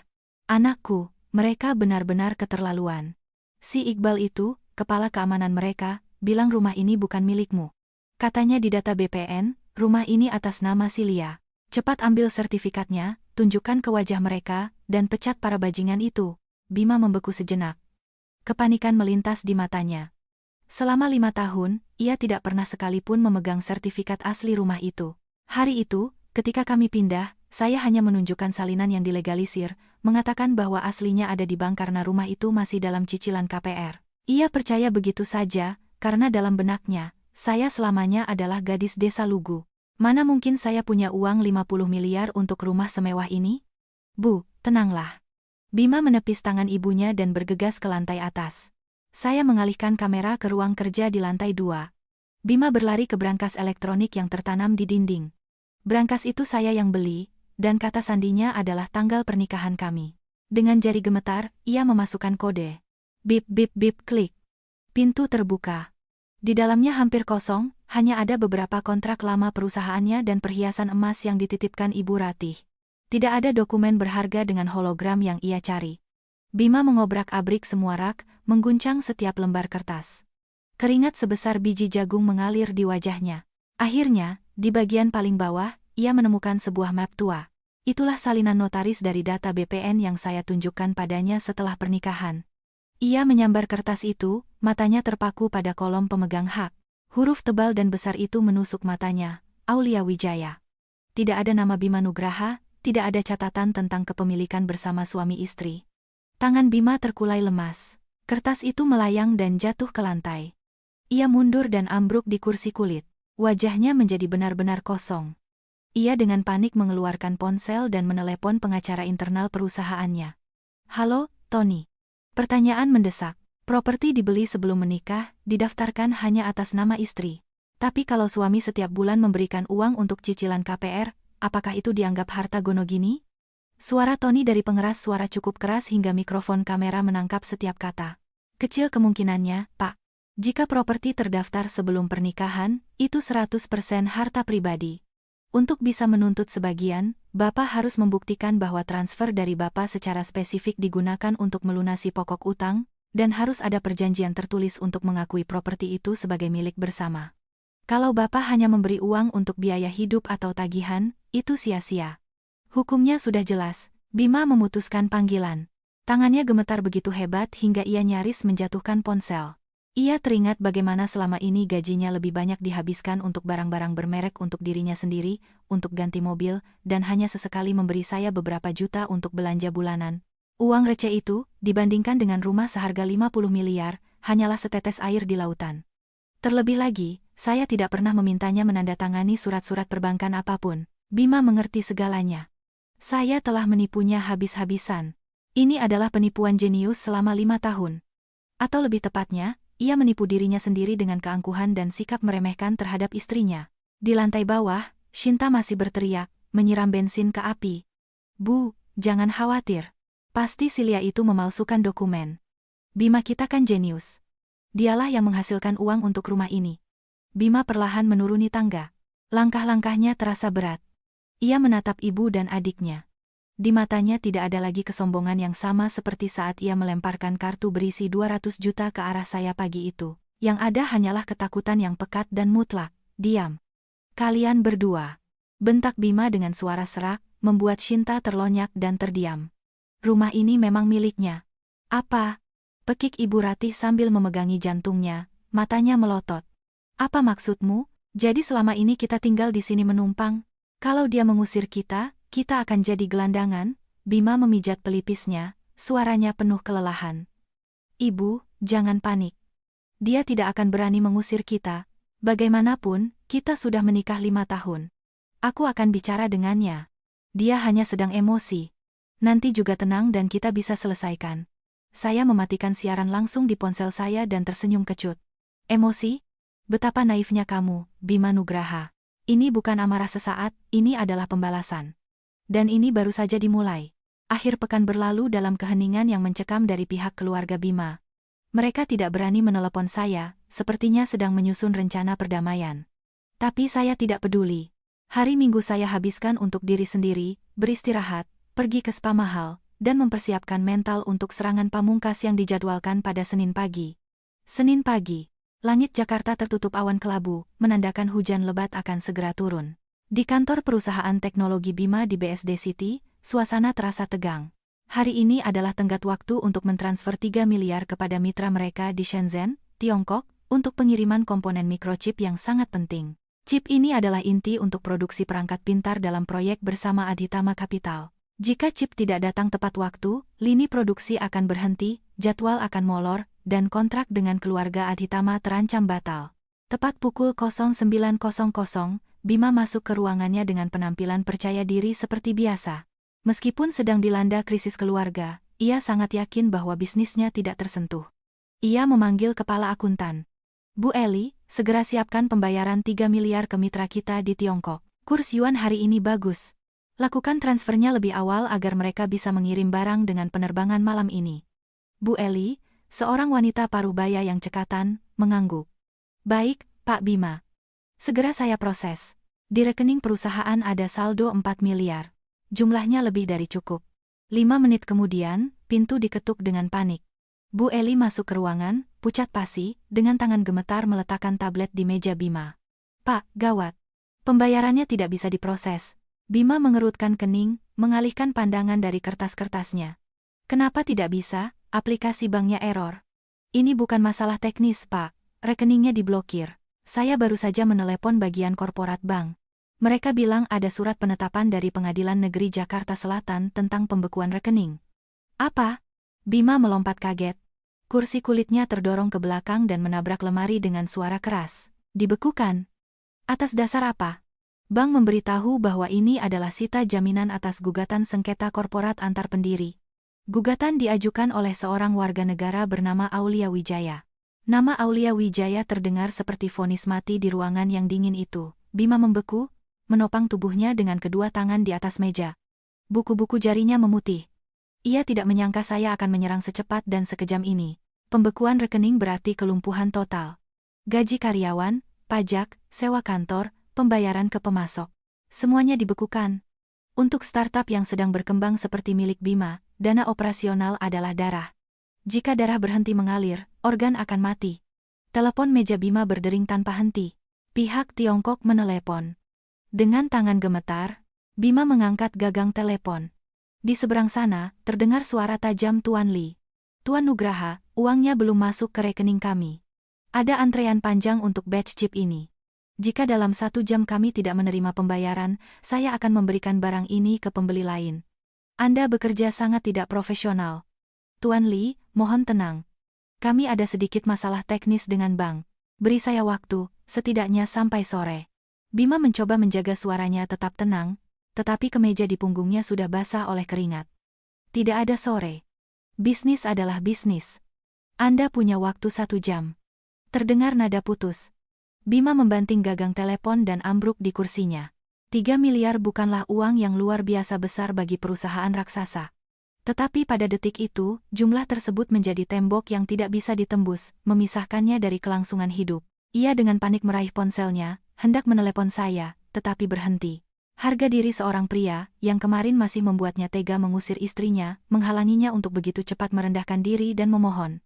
"Anakku, mereka benar-benar keterlaluan. Si Iqbal itu, kepala keamanan mereka, bilang rumah ini bukan milikmu. Katanya di data BPN, rumah ini atas nama si Lia. Cepat ambil sertifikatnya, tunjukkan ke wajah mereka, dan pecat para bajingan itu." Bima membeku sejenak. Kepanikan melintas di matanya. Selama 5 tahun, ia tidak pernah sekalipun memegang sertifikat asli rumah itu. Hari itu, ketika kami pindah, saya hanya menunjukkan salinan yang dilegalisir, mengatakan bahwa aslinya ada di bank karena rumah itu masih dalam cicilan KPR. Ia percaya begitu saja, karena dalam benaknya, saya selamanya adalah gadis desa Lugu. Mana mungkin saya punya uang 50 miliar untuk rumah semewah ini? Bu, tenanglah. Bima menepis tangan ibunya dan bergegas ke lantai atas. Saya mengalihkan kamera ke ruang kerja di lantai 2. Bima berlari ke brankas elektronik yang tertanam di dinding. Brankas itu saya yang beli, dan kata sandinya adalah tanggal pernikahan kami. Dengan jari gemetar, ia memasukkan kode. Bip bip bip klik. Pintu terbuka. Di dalamnya hampir kosong, hanya ada beberapa kontrak lama perusahaannya dan perhiasan emas yang dititipkan Ibu Ratih. Tidak ada dokumen berharga dengan hologram yang ia cari. Bima mengobrak-abrik semua rak, mengguncang setiap lembar kertas. Keringat sebesar biji jagung mengalir di wajahnya. Akhirnya, di bagian paling bawah, ia menemukan sebuah map tua. Itulah salinan notaris dari data BPN yang saya tunjukkan padanya setelah pernikahan. Ia menyambar kertas itu, matanya terpaku pada kolom pemegang hak. Huruf tebal dan besar itu menusuk matanya, Aulia Wijaya. Tidak ada nama Bima Nugraha, tidak ada catatan tentang kepemilikan bersama suami istri. Tangan Bima terkulai lemas. Kertas itu melayang dan jatuh ke lantai. Ia mundur dan ambruk di kursi kulit. Wajahnya menjadi benar-benar kosong. Ia dengan panik mengeluarkan ponsel dan menelepon pengacara internal perusahaannya. Halo, Tony. Pertanyaan mendesak. Properti dibeli sebelum menikah, didaftarkan hanya atas nama istri. Tapi kalau suami setiap bulan memberikan uang untuk cicilan KPR, apakah itu dianggap harta gono gini? Suara Tony dari pengeras suara cukup keras hingga mikrofon kamera menangkap setiap kata. Kecil kemungkinannya, Pak. Jika properti terdaftar sebelum pernikahan, itu 100% harta pribadi. Untuk bisa menuntut sebagian, Bapak harus membuktikan bahwa transfer dari Bapak secara spesifik digunakan untuk melunasi pokok utang, dan harus ada perjanjian tertulis untuk mengakui properti itu sebagai milik bersama. Kalau Bapak hanya memberi uang untuk biaya hidup atau tagihan, itu sia-sia. Hukumnya sudah jelas. Bima memutuskan panggilan. Tangannya gemetar begitu hebat hingga ia nyaris menjatuhkan ponsel. Ia teringat bagaimana selama ini gajinya lebih banyak dihabiskan untuk barang-barang bermerek untuk dirinya sendiri, untuk ganti mobil, dan hanya sesekali memberi saya beberapa juta untuk belanja bulanan. Uang receh itu, dibandingkan dengan rumah seharga 50 miliar, hanyalah setetes air di lautan. Terlebih lagi, saya tidak pernah memintanya menandatangani surat-surat perbankan apapun. Bima mengerti segalanya. Saya telah menipunya habis-habisan. Ini adalah penipuan jenius selama 5 tahun. Atau lebih tepatnya, ia menipu dirinya sendiri dengan keangkuhan dan sikap meremehkan terhadap istrinya. Di lantai bawah, Shinta masih berteriak, menyiram bensin ke api. Bu, jangan khawatir. Pasti Silia itu memalsukan dokumen. Bima kita kan jenius. Dialah yang menghasilkan uang untuk rumah ini. Bima perlahan menuruni tangga. Langkah-langkahnya terasa berat. Ia menatap ibu dan adiknya. Di matanya tidak ada lagi kesombongan yang sama seperti saat ia melemparkan kartu berisi 200 juta ke arah saya pagi itu. Yang ada hanyalah ketakutan yang pekat dan mutlak. Diam. Kalian berdua. Bentak Bima dengan suara serak, membuat Shinta terlonyak dan terdiam. Rumah ini memang miliknya. Apa? Pekik Ibu Ratih sambil memegangi jantungnya, matanya melotot. Apa maksudmu? Jadi selama ini kita tinggal di sini menumpang? Kalau dia mengusir kita akan jadi gelandangan. Bima memijat pelipisnya, suaranya penuh kelelahan. Ibu, jangan panik. Dia tidak akan berani mengusir kita. Bagaimanapun, kita sudah menikah 5 tahun. Aku akan bicara dengannya. Dia hanya sedang emosi. Nanti juga tenang dan kita bisa selesaikan. Saya mematikan siaran langsung di ponsel saya dan tersenyum kecut. Emosi? Betapa naifnya kamu, Bima Nugraha. Ini bukan amarah sesaat, ini adalah pembalasan. Dan ini baru saja dimulai. Akhir pekan berlalu dalam keheningan yang mencekam dari pihak keluarga Bima. Mereka tidak berani menelepon saya, sepertinya sedang menyusun rencana perdamaian. Tapi saya tidak peduli. Hari Minggu saya habiskan untuk diri sendiri, beristirahat, pergi ke spa mahal, dan mempersiapkan mental untuk serangan pamungkas yang dijadwalkan pada Senin pagi. Senin pagi. Langit Jakarta tertutup awan kelabu, menandakan hujan lebat akan segera turun. Di kantor perusahaan teknologi Bima di BSD City, suasana terasa tegang. Hari ini adalah tenggat waktu untuk mentransfer 3 miliar kepada mitra mereka di Shenzhen, Tiongkok, untuk pengiriman komponen mikrochip yang sangat penting. Chip ini adalah inti untuk produksi perangkat pintar dalam proyek bersama Adhitama Capital. Jika chip tidak datang tepat waktu, lini produksi akan berhenti, jadwal akan molor, dan kontrak dengan keluarga Adhitama terancam batal. Tepat pukul 09.00, Bima masuk ke ruangannya dengan penampilan percaya diri seperti biasa. Meskipun sedang dilanda krisis keluarga, ia sangat yakin bahwa bisnisnya tidak tersentuh. Ia memanggil kepala akuntan. Bu Eli, segera siapkan pembayaran 3 miliar ke mitra kita di Tiongkok. Kurs yuan hari ini bagus. Lakukan transfernya lebih awal agar mereka bisa mengirim barang dengan penerbangan malam ini. Bu Eli, seorang wanita parubaya yang cekatan, mengangguk. Baik, Pak Bima. Segera saya proses. Di rekening perusahaan ada saldo 4 miliar. Jumlahnya lebih dari cukup. 5 menit kemudian, pintu diketuk dengan panik. Bu Eli masuk ke ruangan, pucat pasi, dengan tangan gemetar meletakkan tablet di meja Bima. Pak, gawat. Pembayarannya tidak bisa diproses. Bima mengerutkan kening, mengalihkan pandangan dari kertas-kertasnya. Kenapa tidak bisa? Aplikasi banknya error. Ini bukan masalah teknis, Pak. Rekeningnya diblokir. Saya baru saja menelepon bagian korporat bank. Mereka bilang ada surat penetapan dari Pengadilan Negeri Jakarta Selatan tentang pembekuan rekening. Apa? Bima melompat kaget. Kursi kulitnya terdorong ke belakang dan menabrak lemari dengan suara keras. Dibekukan? Atas dasar apa? Bank memberitahu bahwa ini adalah sita jaminan atas gugatan sengketa korporat antar pendiri. Gugatan diajukan oleh seorang warga negara bernama Aulia Wijaya. Nama Aulia Wijaya terdengar seperti vonis mati di ruangan yang dingin itu. Bima membeku, menopang tubuhnya dengan kedua tangan di atas meja. Buku-buku jarinya memutih. Ia tidak menyangka saya akan menyerang secepat dan sekejam ini. Pembekuan rekening berarti kelumpuhan total. Gaji karyawan, pajak, sewa kantor, pembayaran ke pemasok. Semuanya dibekukan. Untuk startup yang sedang berkembang seperti milik Bima, dana operasional adalah darah. Jika darah berhenti mengalir, organ akan mati. Telepon meja Bima berdering tanpa henti. Pihak Tiongkok menelepon. Dengan tangan gemetar, Bima mengangkat gagang telepon. Di seberang sana, terdengar suara tajam Tuan Li. Tuan Nugraha, uangnya belum masuk ke rekening kami. Ada antrean panjang untuk batch chip ini. Jika dalam 1 jam kami tidak menerima pembayaran, saya akan memberikan barang ini ke pembeli lain. Anda bekerja sangat tidak profesional. Tuan Li, mohon tenang. Kami ada sedikit masalah teknis dengan bank. Beri saya waktu, setidaknya sampai sore. Bima mencoba menjaga suaranya tetap tenang, tetapi kemeja di punggungnya sudah basah oleh keringat. Tidak ada sore. Bisnis adalah bisnis. Anda punya waktu 1 jam. Terdengar nada putus. Bima membanting gagang telepon dan ambruk di kursinya. 3 miliar bukanlah uang yang luar biasa besar bagi perusahaan raksasa. Tetapi pada detik itu, jumlah tersebut menjadi tembok yang tidak bisa ditembus, memisahkannya dari kelangsungan hidup. Ia dengan panik meraih ponselnya, hendak menelepon saya, tetapi berhenti. Harga diri seorang pria, yang kemarin masih membuatnya tega mengusir istrinya, menghalanginya untuk begitu cepat merendahkan diri dan memohon.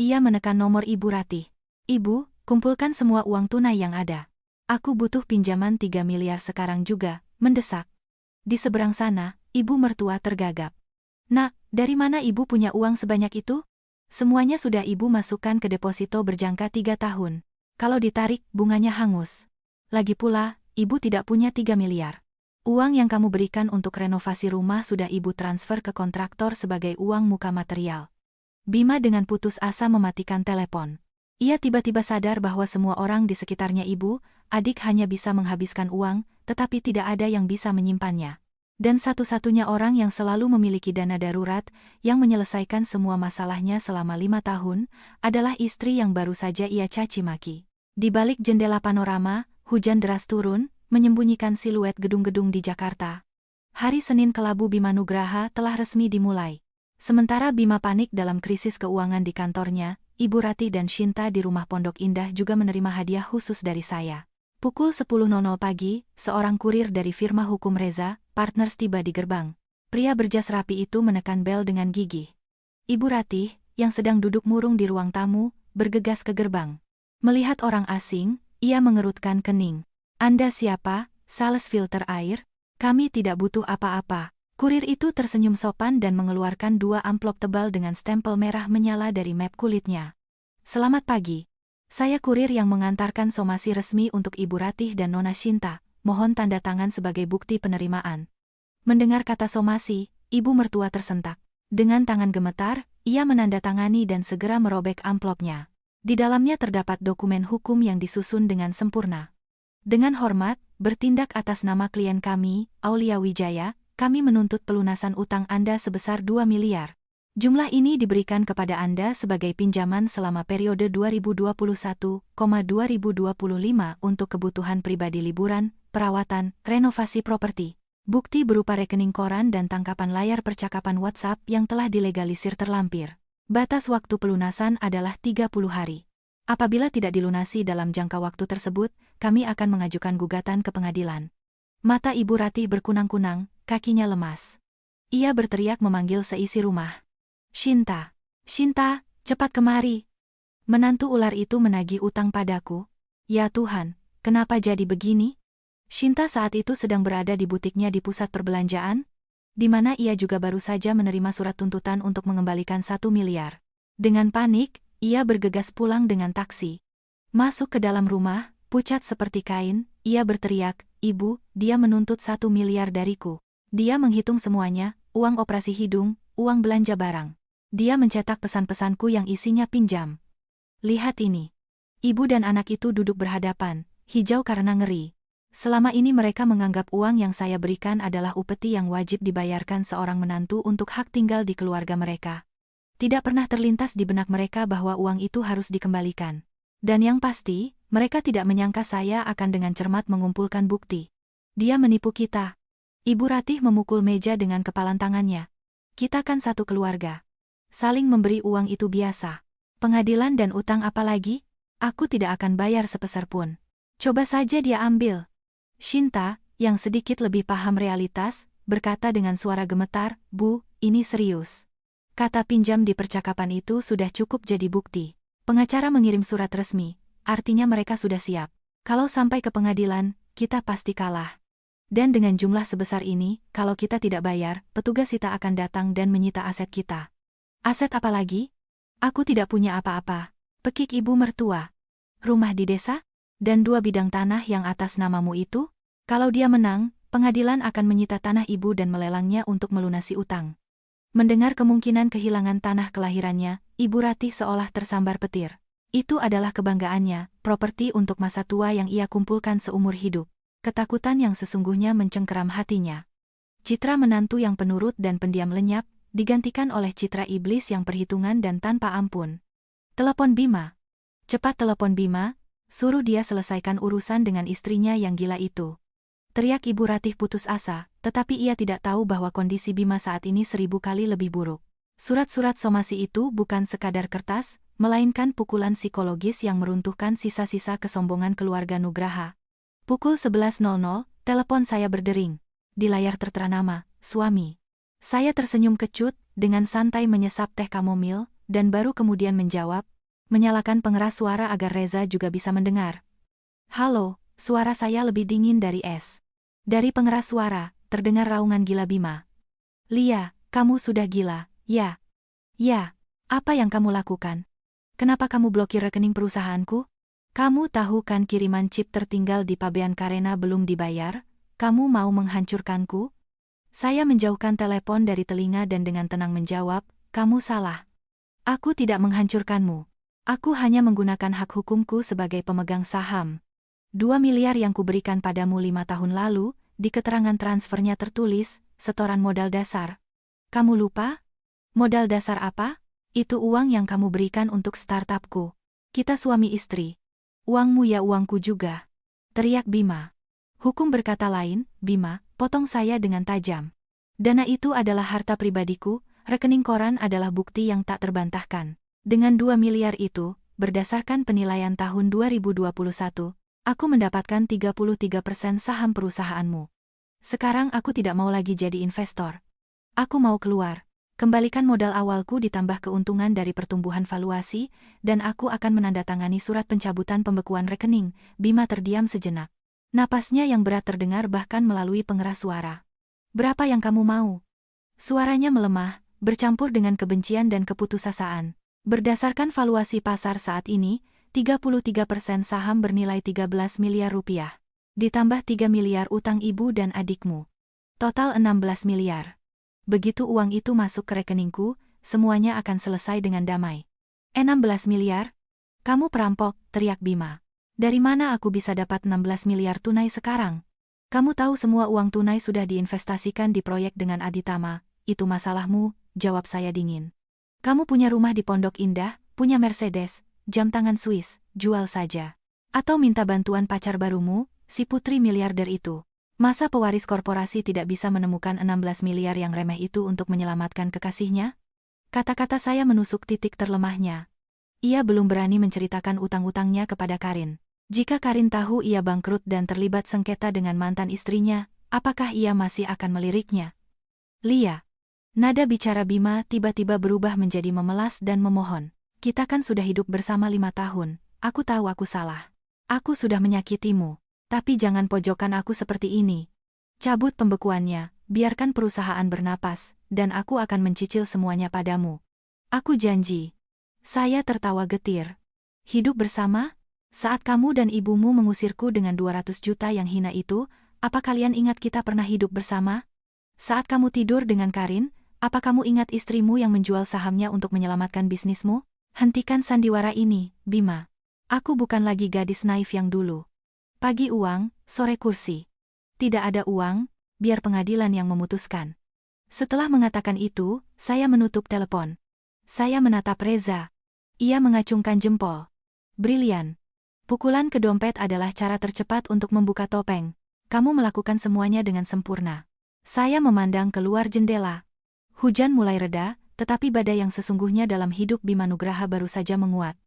Ia menekan nomor Ibu Ratih. Ibu, kumpulkan semua uang tunai yang ada. Aku butuh pinjaman 3 miliar sekarang juga, mendesak. Di seberang sana, ibu mertua tergagap. Nak, dari mana ibu punya uang sebanyak itu? Semuanya sudah ibu masukkan ke deposito berjangka 3 tahun. Kalau ditarik, bunganya hangus. Lagi pula, ibu tidak punya 3 miliar. Uang yang kamu berikan untuk renovasi rumah sudah ibu transfer ke kontraktor sebagai uang muka material. Bima dengan putus asa mematikan telepon. Ia tiba-tiba sadar bahwa semua orang di sekitarnya ibu, adik hanya bisa menghabiskan uang, tetapi tidak ada yang bisa menyimpannya. Dan satu-satunya orang yang selalu memiliki dana darurat, yang menyelesaikan semua masalahnya selama 5 tahun, adalah istri yang baru saja ia caci maki. Di balik jendela panorama, hujan deras turun, menyembunyikan siluet gedung-gedung di Jakarta. Hari Senin kelabu Bima Nugraha telah resmi dimulai. Sementara Bima panik dalam krisis keuangan di kantornya, Ibu Ratih dan Shinta di rumah Pondok Indah juga menerima hadiah khusus dari saya. Pukul 10.00 pagi, seorang kurir dari firma hukum Reza Partners tiba di gerbang. Pria berjas rapi itu menekan bel dengan gigih. Ibu Ratih, yang sedang duduk murung di ruang tamu, bergegas ke gerbang. Melihat orang asing, ia mengerutkan kening. Anda siapa? Sales filter air? Kami tidak butuh apa-apa. Kurir itu tersenyum sopan dan mengeluarkan 2 amplop tebal dengan stempel merah menyala dari map kulitnya. Selamat pagi. Saya kurir yang mengantarkan somasi resmi untuk Ibu Ratih dan Nona Shinta. Mohon tanda tangan sebagai bukti penerimaan. Mendengar kata somasi, ibu mertua tersentak. Dengan tangan gemetar, ia menandatangani dan segera merobek amplopnya. Di dalamnya terdapat dokumen hukum yang disusun dengan sempurna. Dengan hormat, bertindak atas nama klien kami, Aulia Wijaya, kami menuntut pelunasan utang Anda sebesar 2 miliar. Jumlah ini diberikan kepada Anda sebagai pinjaman selama periode 2021-2025 untuk kebutuhan pribadi liburan, perawatan, renovasi properti. Bukti berupa rekening koran dan tangkapan layar percakapan WhatsApp yang telah dilegalisir terlampir. Batas waktu pelunasan adalah 30 hari. Apabila tidak dilunasi dalam jangka waktu tersebut, kami akan mengajukan gugatan ke pengadilan. Mata Ibu Ratih berkunang-kunang, kakinya lemas. Ia berteriak memanggil seisi rumah. Shinta, Shinta, cepat kemari. Menantu ular itu menagih utang padaku. Ya Tuhan, kenapa jadi begini? Shinta saat itu sedang berada di butiknya di pusat perbelanjaan, di mana ia juga baru saja menerima surat tuntutan untuk mengembalikan 1 miliar. Dengan panik, ia bergegas pulang dengan taksi. Masuk ke dalam rumah, pucat seperti kain, ia berteriak, "Ibu, dia menuntut 1 miliar dariku." Dia menghitung semuanya, uang operasi hidung, uang belanja barang. Dia mencetak pesan-pesanku yang isinya pinjam. Lihat ini. Ibu dan anak itu duduk berhadapan, hijau karena ngeri. Selama ini mereka menganggap uang yang saya berikan adalah upeti yang wajib dibayarkan seorang menantu untuk hak tinggal di keluarga mereka. Tidak pernah terlintas di benak mereka bahwa uang itu harus dikembalikan. Dan yang pasti, mereka tidak menyangka saya akan dengan cermat mengumpulkan bukti. Dia menipu kita. Ibu Ratih memukul meja dengan kepalan tangannya. Kita kan satu keluarga. Saling memberi uang itu biasa. Pengadilan dan utang apa lagi? Aku tidak akan bayar sepeser pun. Coba saja dia ambil. Shinta, yang sedikit lebih paham realitas, berkata dengan suara gemetar, "Bu, ini serius." Kata pinjam di percakapan itu sudah cukup jadi bukti. Pengacara mengirim surat resmi, artinya mereka sudah siap. Kalau sampai ke pengadilan, kita pasti kalah. Dan dengan jumlah sebesar ini, kalau kita tidak bayar, petugas sita akan datang dan menyita aset kita. Aset apa lagi? Aku tidak punya apa-apa. Pekik ibu mertua. Rumah di desa? Dan 2 bidang tanah yang atas namamu itu? Kalau dia menang, pengadilan akan menyita tanah ibu dan melelangnya untuk melunasi utang. Mendengar kemungkinan kehilangan tanah kelahirannya, Ibu Ratih seolah tersambar petir. Itu adalah kebanggaannya, properti untuk masa tua yang ia kumpulkan seumur hidup. Ketakutan yang sesungguhnya mencengkeram hatinya. Citra menantu yang penurut dan pendiam lenyap, digantikan oleh citra iblis yang perhitungan dan tanpa ampun. Telepon Bima. Cepat telepon Bima, suruh dia selesaikan urusan dengan istrinya yang gila itu. Teriak Ibu Ratih putus asa, tetapi ia tidak tahu bahwa kondisi Bima saat ini 1000 kali lebih buruk. Surat-surat somasi itu bukan sekadar kertas, melainkan pukulan psikologis yang meruntuhkan sisa-sisa kesombongan keluarga Nugraha. Pukul 11.00, telepon saya berdering. Di layar tertera nama, suami. Saya tersenyum kecut, dengan santai menyesap teh kamomil, dan baru kemudian menjawab, menyalakan pengeras suara agar Reza juga bisa mendengar. Halo, suara saya lebih dingin dari es. Dari pengeras suara, terdengar raungan gila Bima. Lia, kamu sudah gila, ya? Ya, apa yang kamu lakukan? Kenapa kamu blokir rekening perusahaanku? Kamu tahu kan kiriman chip tertinggal di Pabean Karena belum dibayar? Kamu mau menghancurkanku? Saya menjauhkan telepon dari telinga dan dengan tenang menjawab, kamu salah. Aku tidak menghancurkanmu. Aku hanya menggunakan hak hukumku sebagai pemegang saham. 2 miliar yang kuberikan padamu 5 tahun lalu, di keterangan transfernya tertulis, setoran modal dasar. Kamu lupa? Modal dasar apa? Itu uang yang kamu berikan untuk startupku. Kita suami istri. Uangmu ya uangku juga. Teriak Bima. Hukum berkata lain, Bima, potong saya dengan tajam. Dana itu adalah harta pribadiku, rekening koran adalah bukti yang tak terbantahkan. Dengan 2 miliar itu, berdasarkan penilaian tahun 2021, aku mendapatkan 33% saham perusahaanmu. Sekarang aku tidak mau lagi jadi investor. Aku mau keluar. Kembalikan modal awalku ditambah keuntungan dari pertumbuhan valuasi, dan aku akan menandatangani surat pencabutan pembekuan rekening. Bima terdiam sejenak. Napasnya yang berat terdengar bahkan melalui pengeras suara. Berapa yang kamu mau? Suaranya melemah, bercampur dengan kebencian dan keputusasaan. Berdasarkan valuasi pasar saat ini, 33% saham bernilai 13 miliar rupiah. Ditambah 3 miliar utang ibu dan adikmu. Total 16 miliar. Begitu uang itu masuk ke rekeningku, semuanya akan selesai dengan damai. 16 miliar? Kamu perampok, teriak Bima. Dari mana aku bisa dapat 16 miliar tunai sekarang? Kamu tahu semua uang tunai sudah diinvestasikan di proyek dengan Aditama, itu masalahmu, jawab saya dingin. Kamu punya rumah di Pondok Indah, punya Mercedes, jam tangan Swiss, jual saja. Atau minta bantuan pacar barumu, si putri miliarder itu. Masa pewaris korporasi tidak bisa menemukan 16 miliar yang remeh itu untuk menyelamatkan kekasihnya? Kata-kata saya menusuk titik terlemahnya. Ia belum berani menceritakan utang-utangnya kepada Karin. Jika Karin tahu ia bangkrut dan terlibat sengketa dengan mantan istrinya, apakah ia masih akan meliriknya? Lia. Nada bicara Bima tiba-tiba berubah menjadi memelas dan memohon. Kita kan sudah hidup bersama 5 tahun, aku tahu aku salah. Aku sudah menyakitimu, tapi jangan pojokkan aku seperti ini. Cabut pembekuannya, biarkan perusahaan bernapas, dan aku akan mencicil semuanya padamu. Aku janji. Saya tertawa getir. Hidup bersama? Saat kamu dan ibumu mengusirku dengan 200 juta yang hina itu, apa kalian ingat kita pernah hidup bersama? Saat kamu tidur dengan Karin, apa kamu ingat istrimu yang menjual sahamnya untuk menyelamatkan bisnismu? Hentikan sandiwara ini, Bima. Aku bukan lagi gadis naif yang dulu. Pagi uang, sore kursi. Tidak ada uang, biar pengadilan yang memutuskan. Setelah mengatakan itu, saya menutup telepon. Saya menatap Reza. Ia mengacungkan jempol. Brilian. Pukulan ke dompet adalah cara tercepat untuk membuka topeng. Kamu melakukan semuanya dengan sempurna. Saya memandang keluar jendela. Hujan mulai reda, tetapi badai yang sesungguhnya dalam hidup Bima Nugraha baru saja menguat.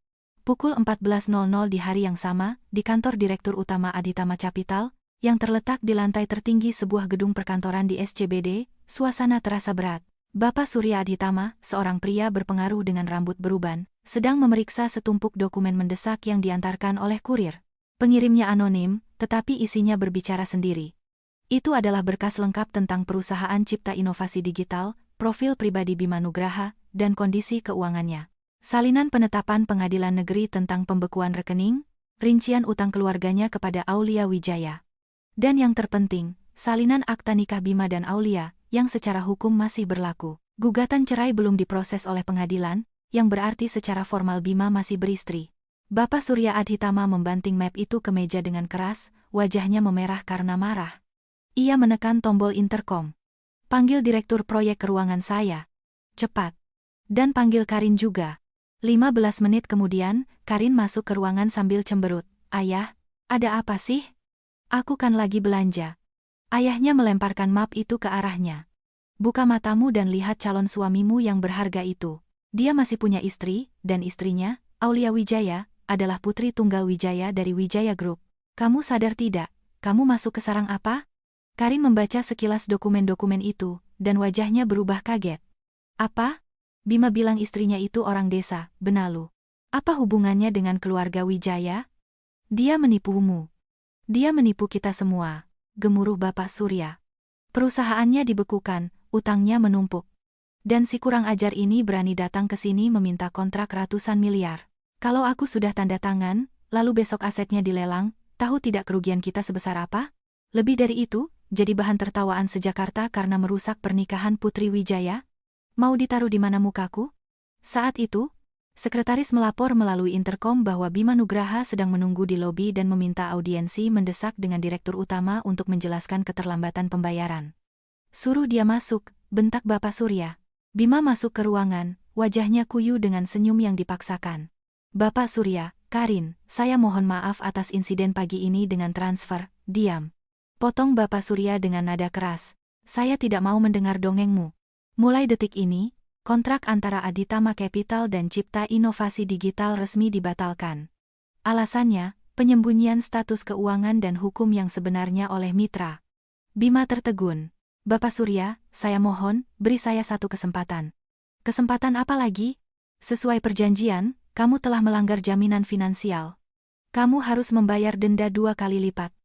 Pukul 14.00 di hari yang sama, di kantor Direktur Utama Aditama Capital, yang terletak di lantai tertinggi sebuah gedung perkantoran di SCBD, suasana terasa berat. Bapak Surya Aditama, seorang pria berpengaruh dengan rambut beruban, sedang memeriksa setumpuk dokumen mendesak yang diantarkan oleh kurir. Pengirimnya anonim, tetapi isinya berbicara sendiri. Itu adalah berkas lengkap tentang perusahaan Cipta Inovasi Digital, profil pribadi Bima Nugraha, dan kondisi keuangannya. Salinan penetapan Pengadilan Negeri tentang pembekuan rekening, rincian utang keluarganya kepada Aulia Wijaya. Dan yang terpenting, salinan akta nikah Bima dan Aulia, yang secara hukum masih berlaku. Gugatan cerai belum diproses oleh pengadilan, yang berarti secara formal Bima masih beristri. Bapak Surya Adhitama membanting map itu ke meja dengan keras, wajahnya memerah karena marah. Ia menekan tombol interkom. Panggil direktur proyek ke ruangan saya. Cepat. Dan panggil Karin juga. 15 menit kemudian, Karin masuk ke ruangan sambil cemberut. Ayah, ada apa sih? Aku kan lagi belanja. Ayahnya melemparkan map itu ke arahnya. Buka matamu dan lihat calon suamimu yang berharga itu. Dia masih punya istri, dan istrinya, Aulia Wijaya, adalah putri tunggal Wijaya dari Wijaya Group. Kamu sadar tidak, kamu masuk ke sarang apa? Karin membaca sekilas dokumen-dokumen itu, dan wajahnya berubah kaget. Apa? Bima bilang istrinya itu orang desa, Benalu. Apa hubungannya dengan keluarga Wijaya? Dia menipumu. Dia menipu kita semua, gemuruh Bapak Surya. Perusahaannya dibekukan, utangnya menumpuk. Dan si kurang ajar ini berani datang ke sini meminta kontrak ratusan miliar. Kalau aku sudah tanda tangan, lalu besok asetnya dilelang, tahu tidak kerugian kita sebesar apa? Lebih dari itu, jadi bahan tertawaan seJakarta karena merusak pernikahan Putri Wijaya? Mau ditaruh di mana mukaku? Saat itu, sekretaris melapor melalui interkom bahwa Bima Nugraha sedang menunggu di lobi dan meminta audiensi mendesak dengan Direktur Utama untuk menjelaskan keterlambatan pembayaran. Suruh dia masuk, bentak Bapak Surya. Bima masuk ke ruangan, wajahnya kuyu dengan senyum yang dipaksakan. Bapak Surya, Karin, saya mohon maaf atas insiden pagi ini dengan transfer, diam. Potong Bapak Surya dengan nada keras. Saya tidak mau mendengar dongengmu. Mulai detik ini, kontrak antara Aditama Capital dan Cipta Inovasi Digital resmi dibatalkan. Alasannya, penyembunyian status keuangan dan hukum yang sebenarnya oleh mitra. Bima tertegun. Bapak Surya, saya mohon, beri saya satu kesempatan. Kesempatan apa lagi? Sesuai perjanjian, kamu telah melanggar jaminan finansial. Kamu harus membayar denda 2 kali lipat.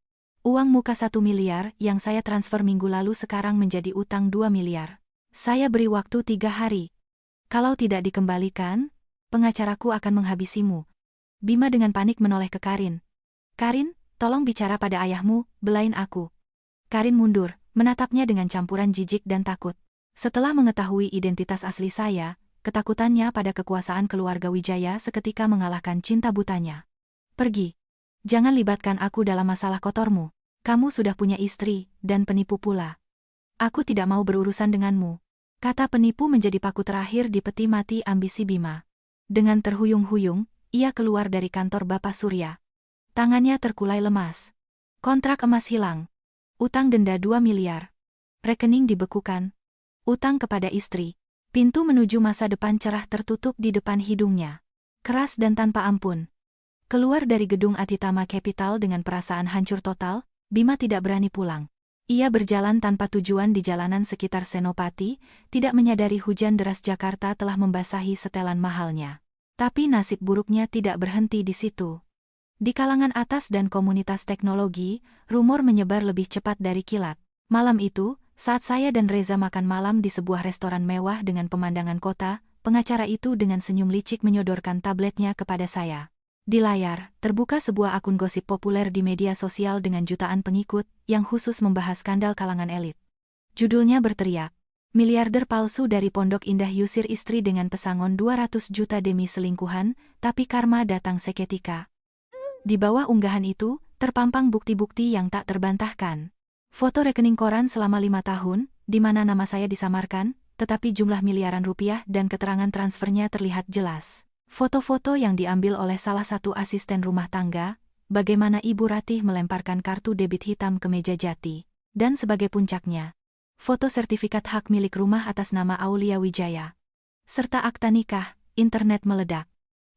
Uang muka 1 miliar yang saya transfer minggu lalu sekarang menjadi utang 2 miliar. Saya beri waktu 3 hari. Kalau tidak dikembalikan, pengacaraku akan menghabisimu. Bima dengan panik menoleh ke Karin. Karin, tolong bicara pada ayahmu, belain aku. Karin mundur, menatapnya dengan campuran jijik dan takut. Setelah mengetahui identitas asli saya, ketakutannya pada kekuasaan keluarga Wijaya seketika mengalahkan cinta butanya. Pergi. Jangan libatkan aku dalam masalah kotormu. Kamu sudah punya istri, dan penipu pula. Aku tidak mau berurusan denganmu. Kata penipu menjadi paku terakhir di peti mati ambisi Bima. Dengan terhuyung-huyung, ia keluar dari kantor Bapak Surya. Tangannya terkulai lemas. Kontrak emas hilang. Utang denda 2 miliar. Rekening dibekukan. Utang kepada istri. Pintu menuju masa depan cerah tertutup di depan hidungnya. Keras dan tanpa ampun. Keluar dari gedung Atitama Capital dengan perasaan hancur total, Bima tidak berani pulang. Ia berjalan tanpa tujuan di jalanan sekitar Senopati, tidak menyadari hujan deras Jakarta telah membasahi setelan mahalnya. Tapi nasib buruknya tidak berhenti di situ. Di kalangan atas dan komunitas teknologi, rumor menyebar lebih cepat dari kilat. Malam itu, saat saya dan Reza makan malam di sebuah restoran mewah dengan pemandangan kota, pengacara itu dengan senyum licik menyodorkan tabletnya kepada saya. Di layar, terbuka sebuah akun gosip populer di media sosial dengan jutaan pengikut, yang khusus membahas skandal kalangan elit. Judulnya berteriak, miliarder palsu dari Pondok Indah yusir istri dengan pesangon 200 juta demi selingkuhan, tapi karma datang seketika. Di bawah unggahan itu, terpampang bukti-bukti yang tak terbantahkan. Foto rekening koran selama 5 tahun, di mana nama saya disamarkan, tetapi jumlah miliaran rupiah dan keterangan transfernya terlihat jelas. Foto-foto yang diambil oleh salah satu asisten rumah tangga, bagaimana Ibu Ratih melemparkan kartu debit hitam ke meja jati. Dan sebagai puncaknya, foto sertifikat hak milik rumah atas nama Aulia Wijaya. Serta akta nikah, internet meledak.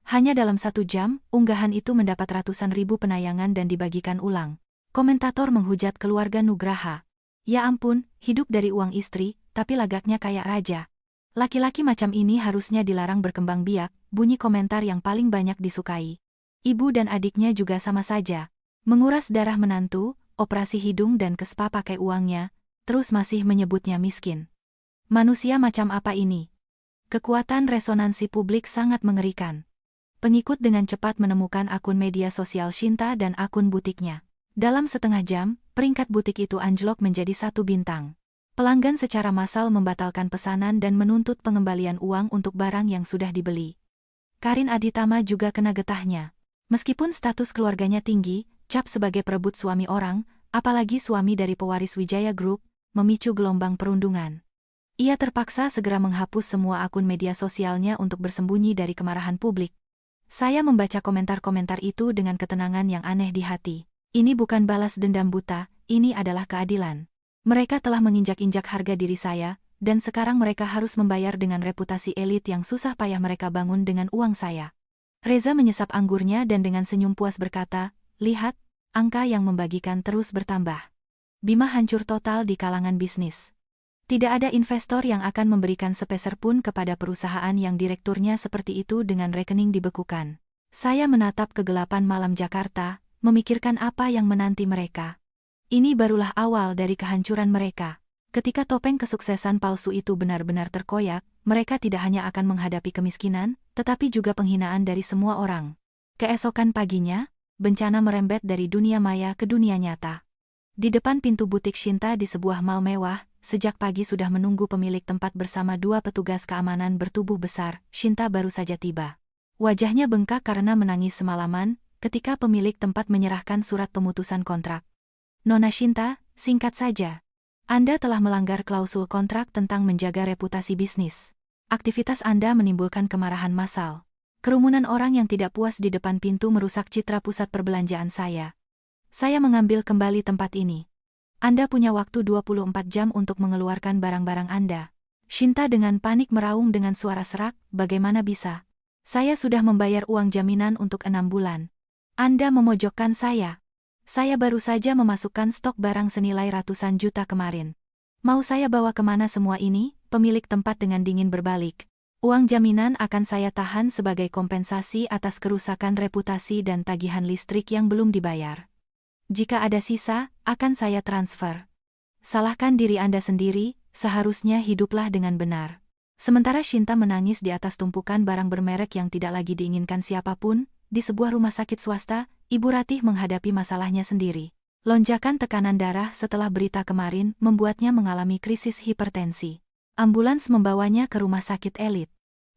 Hanya dalam 1 jam, unggahan itu mendapat ratusan ribu penayangan dan dibagikan ulang. Komentator menghujat keluarga Nugraha. Ya ampun, hidup dari uang istri, tapi lagaknya kayak raja. Laki-laki macam ini harusnya dilarang berkembang biak, bunyi komentar yang paling banyak disukai. Ibu dan adiknya juga sama saja. Menguras darah menantu, operasi hidung dan kespa pakai uangnya, terus masih menyebutnya miskin. Manusia macam apa ini? Kekuatan resonansi publik sangat mengerikan. Pengikut dengan cepat menemukan akun media sosial Shinta dan akun butiknya. Dalam setengah jam, peringkat butik itu anjlok menjadi 1 bintang. Pelanggan secara massal membatalkan pesanan dan menuntut pengembalian uang untuk barang yang sudah dibeli. Karin Aditama juga kena getahnya. Meskipun status keluarganya tinggi, cap sebagai perebut suami orang, apalagi suami dari pewaris Wijaya Group, memicu gelombang perundungan. Ia terpaksa segera menghapus semua akun media sosialnya untuk bersembunyi dari kemarahan publik. Saya membaca komentar-komentar itu dengan ketenangan yang aneh di hati. Ini bukan balas dendam buta, ini adalah keadilan. Mereka telah menginjak-injak harga diri saya, dan sekarang mereka harus membayar dengan reputasi elit yang susah payah mereka bangun dengan uang saya. Reza menyesap anggurnya dan dengan senyum puas berkata, lihat, angka yang membagikan terus bertambah. Bima hancur total di kalangan bisnis. Tidak ada investor yang akan memberikan sepeser pun kepada perusahaan yang direkturnya seperti itu dengan rekening dibekukan. Saya menatap kegelapan malam Jakarta, memikirkan apa yang menanti mereka. Ini barulah awal dari kehancuran mereka. Ketika topeng kesuksesan palsu itu benar-benar terkoyak, mereka tidak hanya akan menghadapi kemiskinan, tetapi juga penghinaan dari semua orang. Keesokan paginya, bencana merembet dari dunia maya ke dunia nyata. Di depan pintu butik Shinta di sebuah mal mewah, sejak pagi sudah menunggu pemilik tempat bersama 2 petugas keamanan bertubuh besar. Shinta baru saja tiba. Wajahnya bengkak karena menangis semalaman, ketika pemilik tempat menyerahkan surat pemutusan kontrak. Nona Shinta, singkat saja. Anda telah melanggar klausul kontrak tentang menjaga reputasi bisnis. Aktivitas Anda menimbulkan kemarahan massal. Kerumunan orang yang tidak puas di depan pintu merusak citra pusat perbelanjaan saya. Saya mengambil kembali tempat ini. Anda punya waktu 24 jam untuk mengeluarkan barang-barang Anda. Shinta dengan panik meraung dengan suara serak, bagaimana bisa? Saya sudah membayar uang jaminan untuk 6 bulan. Anda memojokkan saya. Saya baru saja memasukkan stok barang senilai ratusan juta kemarin. Mau saya bawa kemana semua ini? Pemilik tempat dengan dingin berbalik. Uang jaminan akan saya tahan sebagai kompensasi atas kerusakan reputasi dan tagihan listrik yang belum dibayar. Jika ada sisa, akan saya transfer. Salahkan diri Anda sendiri, seharusnya hiduplah dengan benar. Sementara Shinta menangis di atas tumpukan barang bermerek yang tidak lagi diinginkan siapapun, di sebuah rumah sakit swasta, Ibu Ratih menghadapi masalahnya sendiri. Lonjakan tekanan darah setelah berita kemarin membuatnya mengalami krisis hipertensi. Ambulans membawanya ke rumah sakit elit.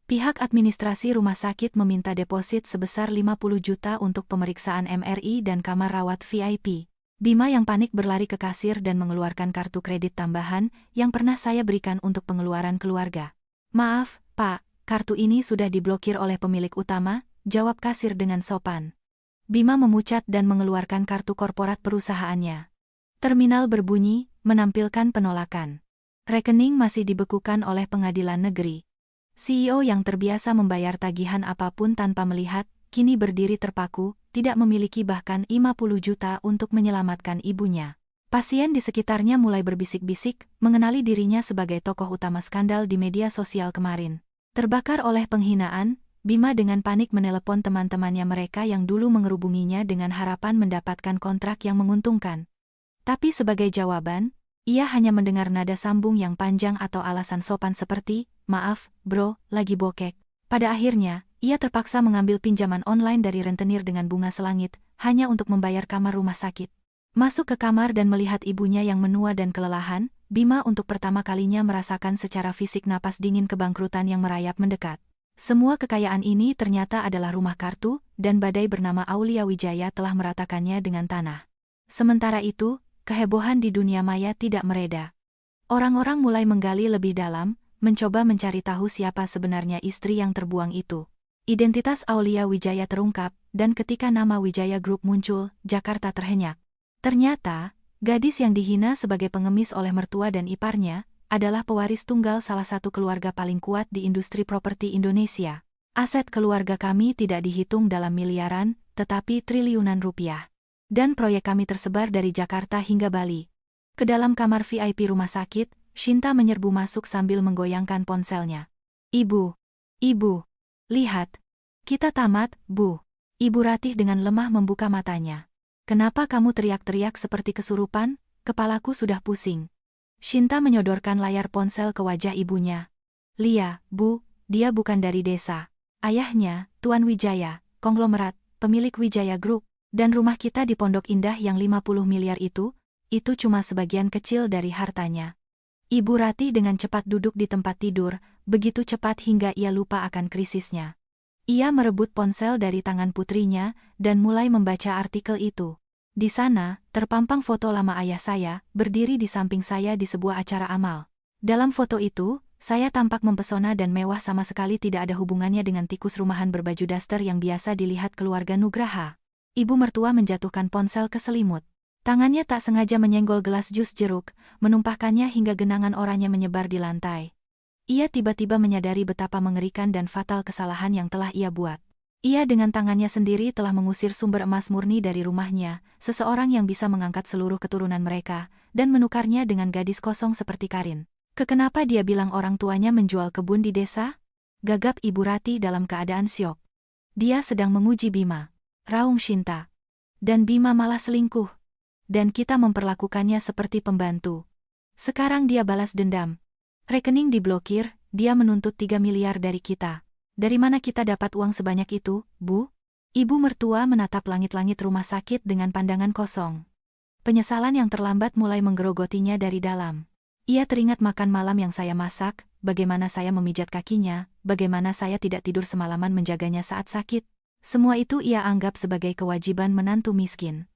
Pihak administrasi rumah sakit meminta deposit sebesar 50 juta untuk pemeriksaan MRI dan kamar rawat VIP. Bima yang panik berlari ke kasir dan mengeluarkan kartu kredit tambahan yang pernah saya berikan untuk pengeluaran keluarga. "Maaf, Pak, kartu ini sudah diblokir oleh pemilik utama," jawab kasir dengan sopan. Bima memucat dan mengeluarkan kartu korporat perusahaannya. Terminal berbunyi, menampilkan penolakan. Rekening masih dibekukan oleh pengadilan negeri. CEO yang terbiasa membayar tagihan apapun tanpa melihat, kini berdiri terpaku, tidak memiliki bahkan 50 juta untuk menyelamatkan ibunya. Pasien di sekitarnya mulai berbisik-bisik, mengenali dirinya sebagai tokoh utama skandal di media sosial kemarin. Terbakar oleh penghinaan, Bima dengan panik menelepon teman-temannya mereka yang dulu mengerubunginya dengan harapan mendapatkan kontrak yang menguntungkan. Tapi sebagai jawaban, ia hanya mendengar nada sambung yang panjang atau alasan sopan seperti, "Maaf, bro, lagi bokek." Pada akhirnya, ia terpaksa mengambil pinjaman online dari rentenir dengan bunga selangit, hanya untuk membayar kamar rumah sakit. Masuk ke kamar dan melihat ibunya yang menua dan kelelahan, Bima untuk pertama kalinya merasakan secara fisik napas dingin kebangkrutan yang merayap mendekat. Semua kekayaan ini ternyata adalah rumah kartu, dan badai bernama Aulia Wijaya telah meratakannya dengan tanah. Sementara itu, kehebohan di dunia maya tidak mereda. Orang-orang mulai menggali lebih dalam, mencoba mencari tahu siapa sebenarnya istri yang terbuang itu. Identitas Aulia Wijaya terungkap, dan ketika nama Wijaya Group muncul, Jakarta terhenyak. Ternyata, gadis yang dihina sebagai pengemis oleh mertua dan iparnya, adalah pewaris tunggal salah satu keluarga paling kuat di industri properti Indonesia. Aset keluarga kami tidak dihitung dalam miliaran, tetapi triliunan rupiah. Dan proyek kami tersebar dari Jakarta hingga Bali. Ke dalam kamar VIP rumah sakit, Shinta menyerbu masuk sambil menggoyangkan ponselnya. "Ibu, ibu, lihat. Kita tamat, Bu." Ibu Ratih dengan lemah membuka matanya. "Kenapa kamu teriak-teriak seperti kesurupan? Kepalaku sudah pusing." Shinta menyodorkan layar ponsel ke wajah ibunya. "Lia, Bu, dia bukan dari desa. Ayahnya, Tuan Wijaya, konglomerat, pemilik Wijaya Group, dan rumah kita di Pondok Indah yang 50 miliar itu cuma sebagian kecil dari hartanya." Ibu Ratih dengan cepat duduk di tempat tidur, begitu cepat hingga ia lupa akan krisisnya. Ia merebut ponsel dari tangan putrinya, dan mulai membaca artikel itu. Di sana, terpampang foto lama ayah saya, berdiri di samping saya di sebuah acara amal. Dalam foto itu, saya tampak mempesona dan mewah sama sekali tidak ada hubungannya dengan tikus rumahan berbaju daster yang biasa dilihat keluarga Nugraha. Ibu mertua menjatuhkan ponsel ke selimut. Tangannya tak sengaja menyenggol gelas jus jeruk, menumpahkannya hingga genangan oranye menyebar di lantai. Ia tiba-tiba menyadari betapa mengerikan dan fatal kesalahan yang telah ia buat. Ia dengan tangannya sendiri telah mengusir sumber emas murni dari rumahnya, seseorang yang bisa mengangkat seluruh keturunan mereka, dan menukarnya dengan gadis kosong seperti Karin. Kenapa dia bilang orang tuanya menjual kebun di desa? Gagap Ibu Ratih dalam keadaan syok. Dia sedang menguji Bima. Raung Shinta. Dan Bima malah selingkuh. Dan kita memperlakukannya seperti pembantu. Sekarang dia balas dendam. Rekening diblokir, dia menuntut 3 miliar dari kita. Dari mana kita dapat uang sebanyak itu, Bu? Ibu mertua menatap langit-langit rumah sakit dengan pandangan kosong. Penyesalan yang terlambat mulai menggerogotinya dari dalam. Ia teringat makan malam yang saya masak, bagaimana saya memijat kakinya, bagaimana saya tidak tidur semalaman menjaganya saat sakit. Semua itu ia anggap sebagai kewajiban menantu miskin.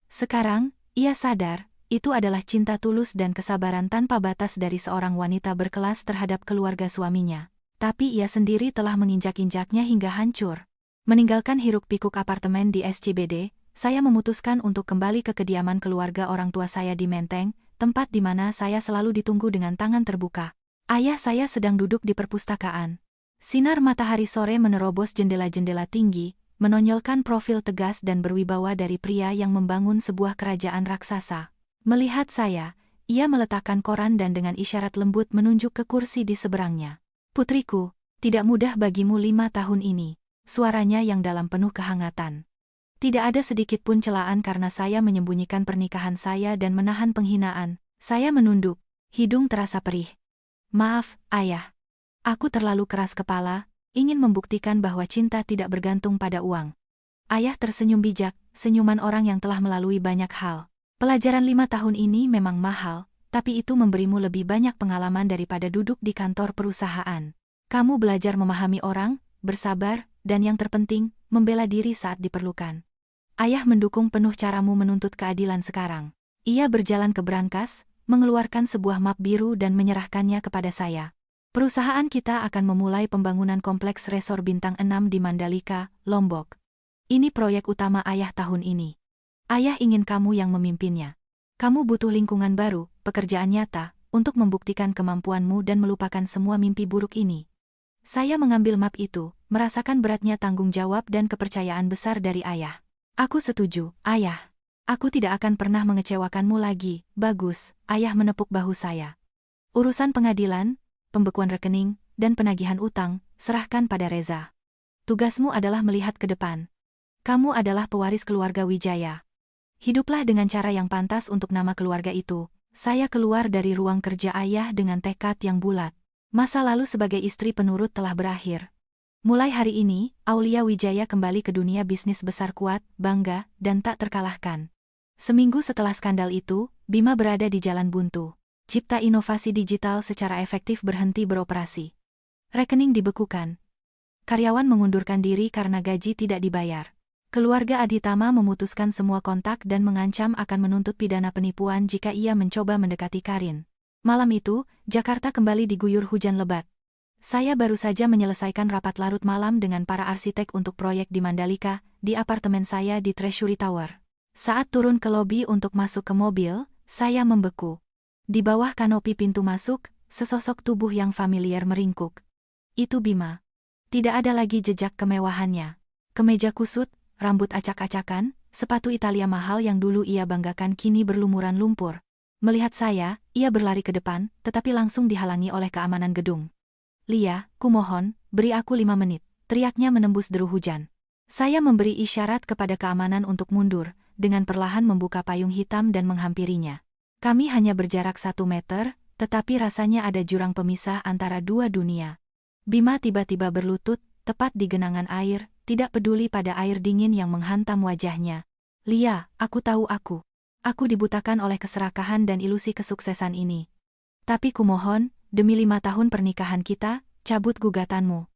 Sekarang, ia sadar, itu adalah cinta tulus dan kesabaran tanpa batas dari seorang wanita berkelas terhadap keluarga suaminya. Tapi ia sendiri telah menginjak-injaknya hingga hancur. Meninggalkan hiruk-pikuk apartemen di SCBD, saya memutuskan untuk kembali ke kediaman keluarga orang tua saya di Menteng, tempat di mana saya selalu ditunggu dengan tangan terbuka. Ayah saya sedang duduk di perpustakaan. Sinar matahari sore menerobos jendela-jendela tinggi, menonjolkan profil tegas dan berwibawa dari pria yang membangun sebuah kerajaan raksasa. Melihat saya, ia meletakkan koran dan dengan isyarat lembut menunjuk ke kursi di seberangnya. "Putriku, tidak mudah bagimu 5 tahun ini," suaranya yang dalam penuh kehangatan. Tidak ada sedikit pun celaan karena saya menyembunyikan pernikahan saya dan menahan penghinaan. Saya menunduk. Hidung terasa perih. Maaf, Ayah. Aku terlalu keras kepala, ingin membuktikan bahwa cinta tidak bergantung pada uang. Ayah tersenyum bijak, senyuman orang yang telah melalui banyak hal. Pelajaran 5 tahun ini memang mahal, tapi itu memberimu lebih banyak pengalaman daripada duduk di kantor perusahaan. Kamu belajar memahami orang, bersabar, dan yang terpenting, membela diri saat diperlukan. Ayah mendukung penuh caramu menuntut keadilan sekarang. Ia berjalan ke brankas, mengeluarkan sebuah map biru dan menyerahkannya kepada saya. Perusahaan kita akan memulai pembangunan kompleks resor bintang 6 di Mandalika, Lombok. Ini proyek utama Ayah tahun ini. Ayah ingin kamu yang memimpinnya. Kamu butuh lingkungan baru, pekerjaan nyata, untuk membuktikan kemampuanmu dan melupakan semua mimpi buruk ini. Saya mengambil map itu, merasakan beratnya tanggung jawab dan kepercayaan besar dari Ayah. Aku setuju, Ayah. Aku tidak akan pernah mengecewakanmu lagi. Bagus, Ayah menepuk bahu saya. Urusan pengadilan, pembekuan rekening, dan penagihan utang, serahkan pada Reza. Tugasmu adalah melihat ke depan. Kamu adalah pewaris keluarga Wijaya. Hiduplah dengan cara yang pantas untuk nama keluarga itu. Saya keluar dari ruang kerja Ayah dengan tekad yang bulat. Masa lalu sebagai istri penurut telah berakhir. Mulai hari ini, Aulia Wijaya kembali ke dunia bisnis besar kuat, bangga, dan tak terkalahkan. Seminggu setelah skandal itu, Bima berada di jalan buntu. Cipta inovasi digital secara efektif berhenti beroperasi. Rekening dibekukan. Karyawan mengundurkan diri karena gaji tidak dibayar. Keluarga Aditama memutuskan semua kontak dan mengancam akan menuntut pidana penipuan jika ia mencoba mendekati Karin. Malam itu, Jakarta kembali diguyur hujan lebat. Saya baru saja menyelesaikan rapat larut malam dengan para arsitek untuk proyek di Mandalika, di apartemen saya di Treasury Tower. Saat turun ke lobi untuk masuk ke mobil, saya membeku. Di bawah kanopi pintu masuk, sesosok tubuh yang familiar meringkuk. Itu Bima. Tidak ada lagi jejak kemewahannya. Kemeja kusut, rambut acak-acakan, sepatu Italia mahal yang dulu ia banggakan kini berlumuran lumpur. Melihat saya, ia berlari ke depan, tetapi langsung dihalangi oleh keamanan gedung. Lia, kumohon, beri aku 5 menit, teriaknya menembus deru hujan. Saya memberi isyarat kepada keamanan untuk mundur, dengan perlahan membuka payung hitam dan menghampirinya. Kami hanya berjarak 1 meter, tetapi rasanya ada jurang pemisah antara dua dunia. Bima tiba-tiba berlutut, tepat di genangan air, tidak peduli pada air dingin yang menghantam wajahnya. Lia, aku tahu aku dibutakan oleh keserakahan dan ilusi kesuksesan ini. Tapi kumohon, demi 5 tahun pernikahan kita, cabut gugatanmu.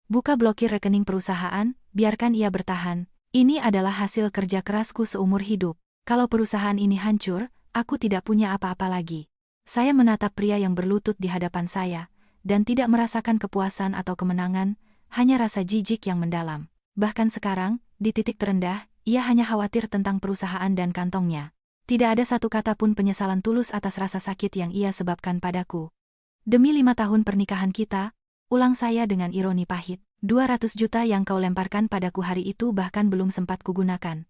Buka blokir rekening perusahaan, biarkan ia bertahan. Ini adalah hasil kerja kerasku seumur hidup. Kalau perusahaan ini hancur, aku tidak punya apa-apa lagi. Saya menatap pria yang berlutut di hadapan saya, dan tidak merasakan kepuasan atau kemenangan, hanya rasa jijik yang mendalam. Bahkan sekarang, di titik terendah, ia hanya khawatir tentang perusahaan dan kantongnya. Tidak ada satu kata pun penyesalan tulus atas rasa sakit yang ia sebabkan padaku. Demi 5 tahun pernikahan kita, ulang saya dengan ironi pahit. 200 juta yang kau lemparkan padaku hari itu bahkan belum sempat kugunakan.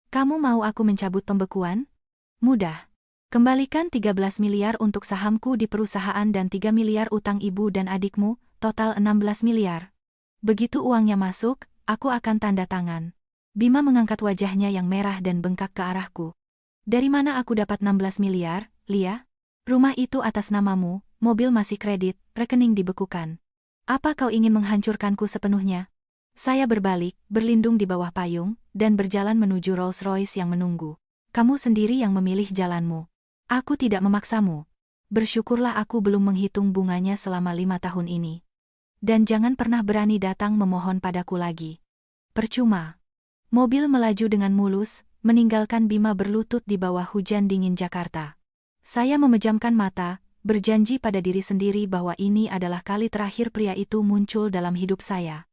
Kamu mau aku mencabut pembekuan? Mudah. Kembalikan 13 miliar untuk sahamku di perusahaan dan 3 miliar utang ibu dan adikmu, total 16 miliar. Begitu uangnya masuk, aku akan tanda tangan. Bima mengangkat wajahnya yang merah dan bengkak ke arahku. Dari mana aku dapat 16 miliar, Lia? Rumah itu atas namamu, mobil masih kredit, rekening dibekukan. Apa kau ingin menghancurkanku sepenuhnya? Saya berbalik, berlindung di bawah payung, dan berjalan menuju Rolls-Royce yang menunggu. Kamu sendiri yang memilih jalanmu. Aku tidak memaksamu. Bersyukurlah aku belum menghitung bunganya selama 5 tahun ini. Dan jangan pernah berani datang memohon padaku lagi. Percuma. Mobil melaju dengan mulus, meninggalkan Bima berlutut di bawah hujan dingin Jakarta. Saya memejamkan mata, berjanji pada diri sendiri bahwa ini adalah kali terakhir pria itu muncul dalam hidup saya.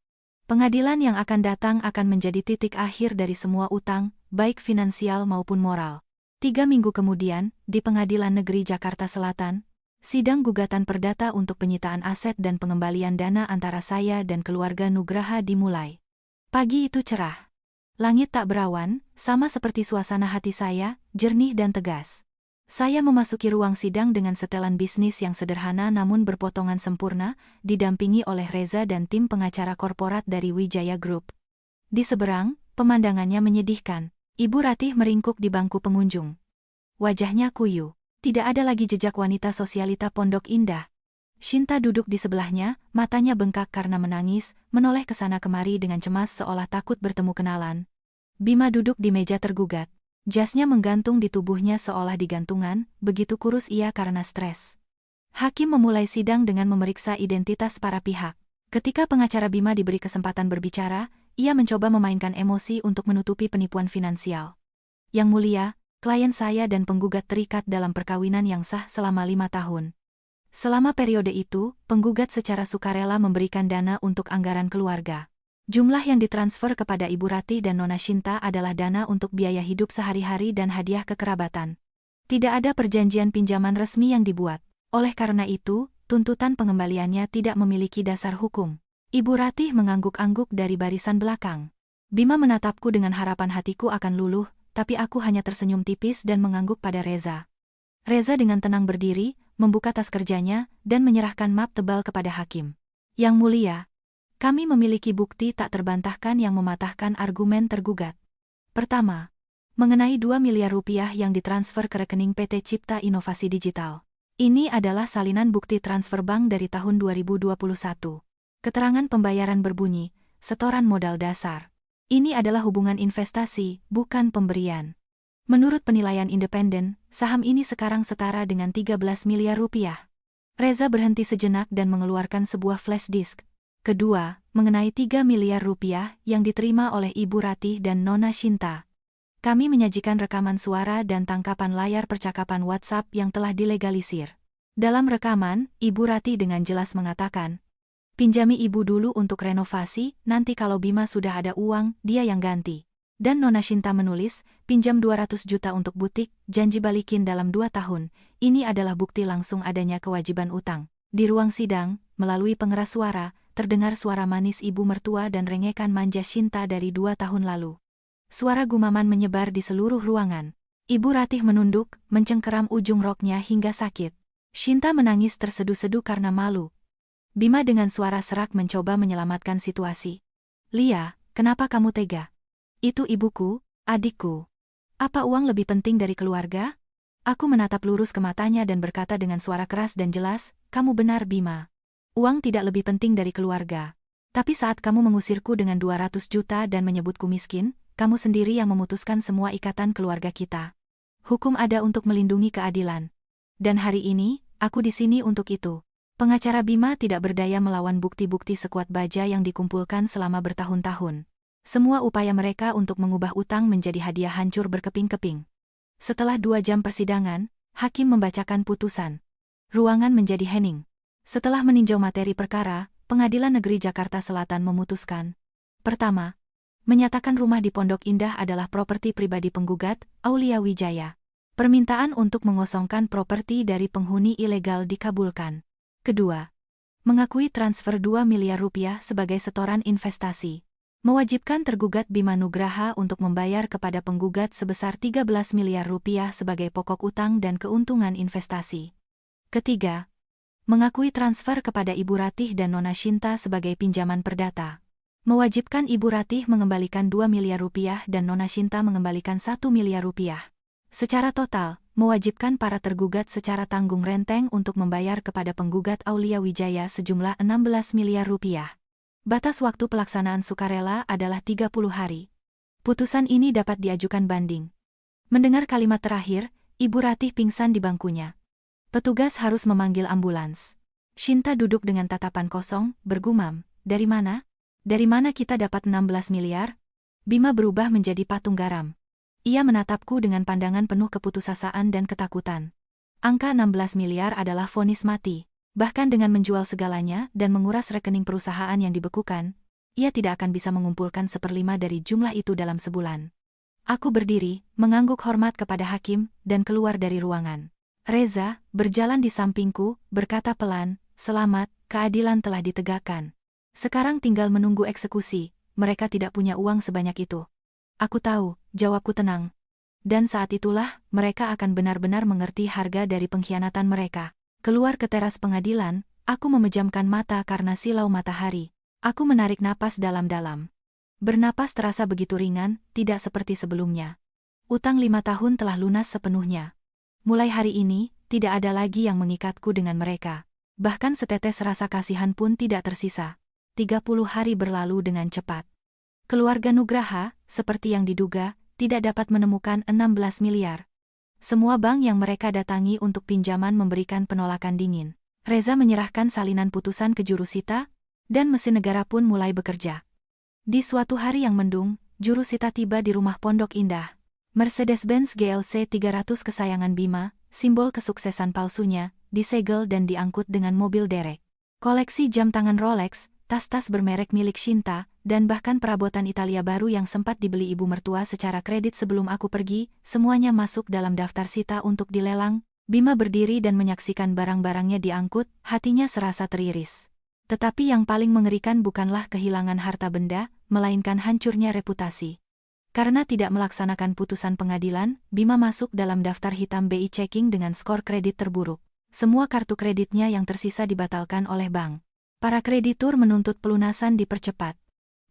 Pengadilan yang akan datang akan menjadi titik akhir dari semua utang, baik finansial maupun moral. 3 minggu kemudian, di Pengadilan Negeri Jakarta Selatan, sidang gugatan perdata untuk penyitaan aset dan pengembalian dana antara saya dan keluarga Nugraha dimulai. Pagi itu cerah. Langit tak berawan, sama seperti suasana hati saya, jernih dan tegas. Saya memasuki ruang sidang dengan setelan bisnis yang sederhana namun berpotongan sempurna, didampingi oleh Reza dan tim pengacara korporat dari Wijaya Group. Di seberang, pemandangannya menyedihkan. Ibu Ratih meringkuk di bangku pengunjung. Wajahnya kuyu. Tidak ada lagi jejak wanita sosialita Pondok Indah. Shinta duduk di sebelahnya, matanya bengkak karena menangis, menoleh ke sana kemari dengan cemas seolah takut bertemu kenalan. Bima duduk di meja tergugat. Jasnya menggantung di tubuhnya seolah digantungan, begitu kurus ia karena stres. Hakim memulai sidang dengan memeriksa identitas para pihak. Ketika pengacara Bima diberi kesempatan berbicara, ia mencoba memainkan emosi untuk menutupi penipuan finansial. Yang mulia, klien saya dan penggugat terikat dalam perkawinan yang sah selama 5 tahun. Selama periode itu, penggugat secara sukarela memberikan dana untuk anggaran keluarga. Jumlah yang ditransfer kepada Ibu Ratih dan Nona Shinta adalah dana untuk biaya hidup sehari-hari dan hadiah kekerabatan. Tidak ada perjanjian pinjaman resmi yang dibuat. Oleh karena itu, tuntutan pengembaliannya tidak memiliki dasar hukum. Ibu Ratih mengangguk-angguk dari barisan belakang. Bima menatapku dengan harapan hatiku akan luluh, tapi aku hanya tersenyum tipis dan mengangguk pada Reza. Reza dengan tenang berdiri, membuka tas kerjanya, dan menyerahkan map tebal kepada hakim. Yang mulia, kami memiliki bukti tak terbantahkan yang mematahkan argumen tergugat. Pertama, mengenai 2 miliar rupiah yang ditransfer ke rekening PT Cipta Inovasi Digital. Ini adalah salinan bukti transfer bank dari tahun 2021. Keterangan pembayaran berbunyi, setoran modal dasar. Ini adalah hubungan investasi, bukan pemberian. Menurut penilaian independen, saham ini sekarang setara dengan 13 miliar rupiah. Reza berhenti sejenak dan mengeluarkan sebuah flash disk. Kedua, mengenai 3 miliar rupiah yang diterima oleh Ibu Ratih dan Nona Shinta. Kami menyajikan rekaman suara dan tangkapan layar percakapan WhatsApp yang telah dilegalisir. Dalam rekaman, Ibu Ratih dengan jelas mengatakan, "Pinjami ibu dulu untuk renovasi, nanti kalau Bima sudah ada uang, dia yang ganti." Dan Nona Shinta menulis, "Pinjam 200 juta untuk butik, janji balikin dalam 2 tahun. Ini adalah bukti langsung adanya kewajiban utang." Di ruang sidang, melalui pengeras suara, terdengar suara manis ibu mertua dan rengekan manja Shinta dari 2 tahun lalu. Suara gumaman menyebar di seluruh ruangan. Ibu Ratih menunduk, mencengkeram ujung roknya hingga sakit. Shinta menangis terseduh-seduh karena malu. Bima dengan suara serak mencoba menyelamatkan situasi. "Lia, kenapa kamu tega? Itu ibuku, adikku. Apa uang lebih penting dari keluarga?" Aku menatap lurus ke matanya dan berkata dengan suara keras dan jelas, "Kamu benar, Bima. Uang tidak lebih penting dari keluarga. Tapi saat kamu mengusirku dengan 200 juta dan menyebutku miskin, kamu sendiri yang memutuskan semua ikatan keluarga kita. Hukum ada untuk melindungi keadilan. Dan hari ini, aku di sini untuk itu." Pengacara Bima tidak berdaya melawan bukti-bukti sekuat baja yang dikumpulkan selama bertahun-tahun. Semua upaya mereka untuk mengubah utang menjadi hadiah hancur berkeping-keping. Setelah 2 jam persidangan, hakim membacakan putusan. Ruangan menjadi hening. Setelah meninjau materi perkara, Pengadilan Negeri Jakarta Selatan memutuskan. Pertama, menyatakan rumah di Pondok Indah adalah properti pribadi penggugat, Aulia Wijaya. Permintaan untuk mengosongkan properti dari penghuni ilegal dikabulkan. Kedua, mengakui transfer 2 miliar rupiah sebagai setoran investasi. Mewajibkan tergugat Bima Nugraha untuk membayar kepada penggugat sebesar 13 miliar rupiah sebagai pokok utang dan keuntungan investasi. Ketiga, mengakui transfer kepada Ibu Ratih dan Nona Shinta sebagai pinjaman perdata. Mewajibkan Ibu Ratih mengembalikan 2 miliar rupiah dan Nona Shinta mengembalikan 1 miliar rupiah. Secara total, mewajibkan para tergugat secara tanggung renteng untuk membayar kepada penggugat Aulia Wijaya sejumlah 16 miliar rupiah. Batas waktu pelaksanaan sukarela adalah 30 hari. Putusan ini dapat diajukan banding. Mendengar kalimat terakhir, Ibu Ratih pingsan di bangkunya. Petugas harus memanggil ambulans. Shinta duduk dengan tatapan kosong, bergumam, "Dari mana? Dari mana kita dapat 16 miliar? Bima berubah menjadi patung garam. Ia menatapku dengan pandangan penuh keputusasaan dan ketakutan. Angka 16 miliar adalah vonis mati. Bahkan dengan menjual segalanya dan menguras rekening perusahaan yang dibekukan, ia tidak akan bisa mengumpulkan 1/5 dari jumlah itu dalam sebulan. Aku berdiri, mengangguk hormat kepada hakim, dan keluar dari ruangan. Reza, berjalan di sampingku, berkata pelan, "Selamat, keadilan telah ditegakkan. Sekarang tinggal menunggu eksekusi, mereka tidak punya uang sebanyak itu." "Aku tahu," jawabku tenang. Dan saat itulah, mereka akan benar-benar mengerti harga dari pengkhianatan mereka. Keluar ke teras pengadilan, aku memejamkan mata karena silau matahari. Aku menarik napas dalam-dalam. Bernapas terasa begitu ringan, tidak seperti sebelumnya. Utang 5 tahun telah lunas sepenuhnya. Mulai hari ini, tidak ada lagi yang mengikatku dengan mereka. Bahkan setetes rasa kasihan pun tidak tersisa. 30 hari berlalu dengan cepat. Keluarga Nugraha, seperti yang diduga, tidak dapat menemukan 16 miliar. Semua bank yang mereka datangi untuk pinjaman memberikan penolakan dingin. Reza menyerahkan salinan putusan ke jurusita, dan mesin negara pun mulai bekerja. Di suatu hari yang mendung, jurusita tiba di rumah Pondok Indah. Mercedes-Benz GLC 300 kesayangan Bima, simbol kesuksesan palsunya, disegel dan diangkut dengan mobil derek. Koleksi jam tangan Rolex, tas-tas bermerek milik Shinta, dan bahkan perabotan Italia baru yang sempat dibeli ibu mertua secara kredit sebelum aku pergi, semuanya masuk dalam daftar sita untuk dilelang. Bima berdiri dan menyaksikan barang-barangnya diangkut, hatinya serasa teriris. Tetapi yang paling mengerikan bukanlah kehilangan harta benda, melainkan hancurnya reputasi. Karena tidak melaksanakan putusan pengadilan, Bima masuk dalam daftar hitam BI Checking dengan skor kredit terburuk. Semua kartu kreditnya yang tersisa dibatalkan oleh bank. Para kreditur menuntut pelunasan dipercepat.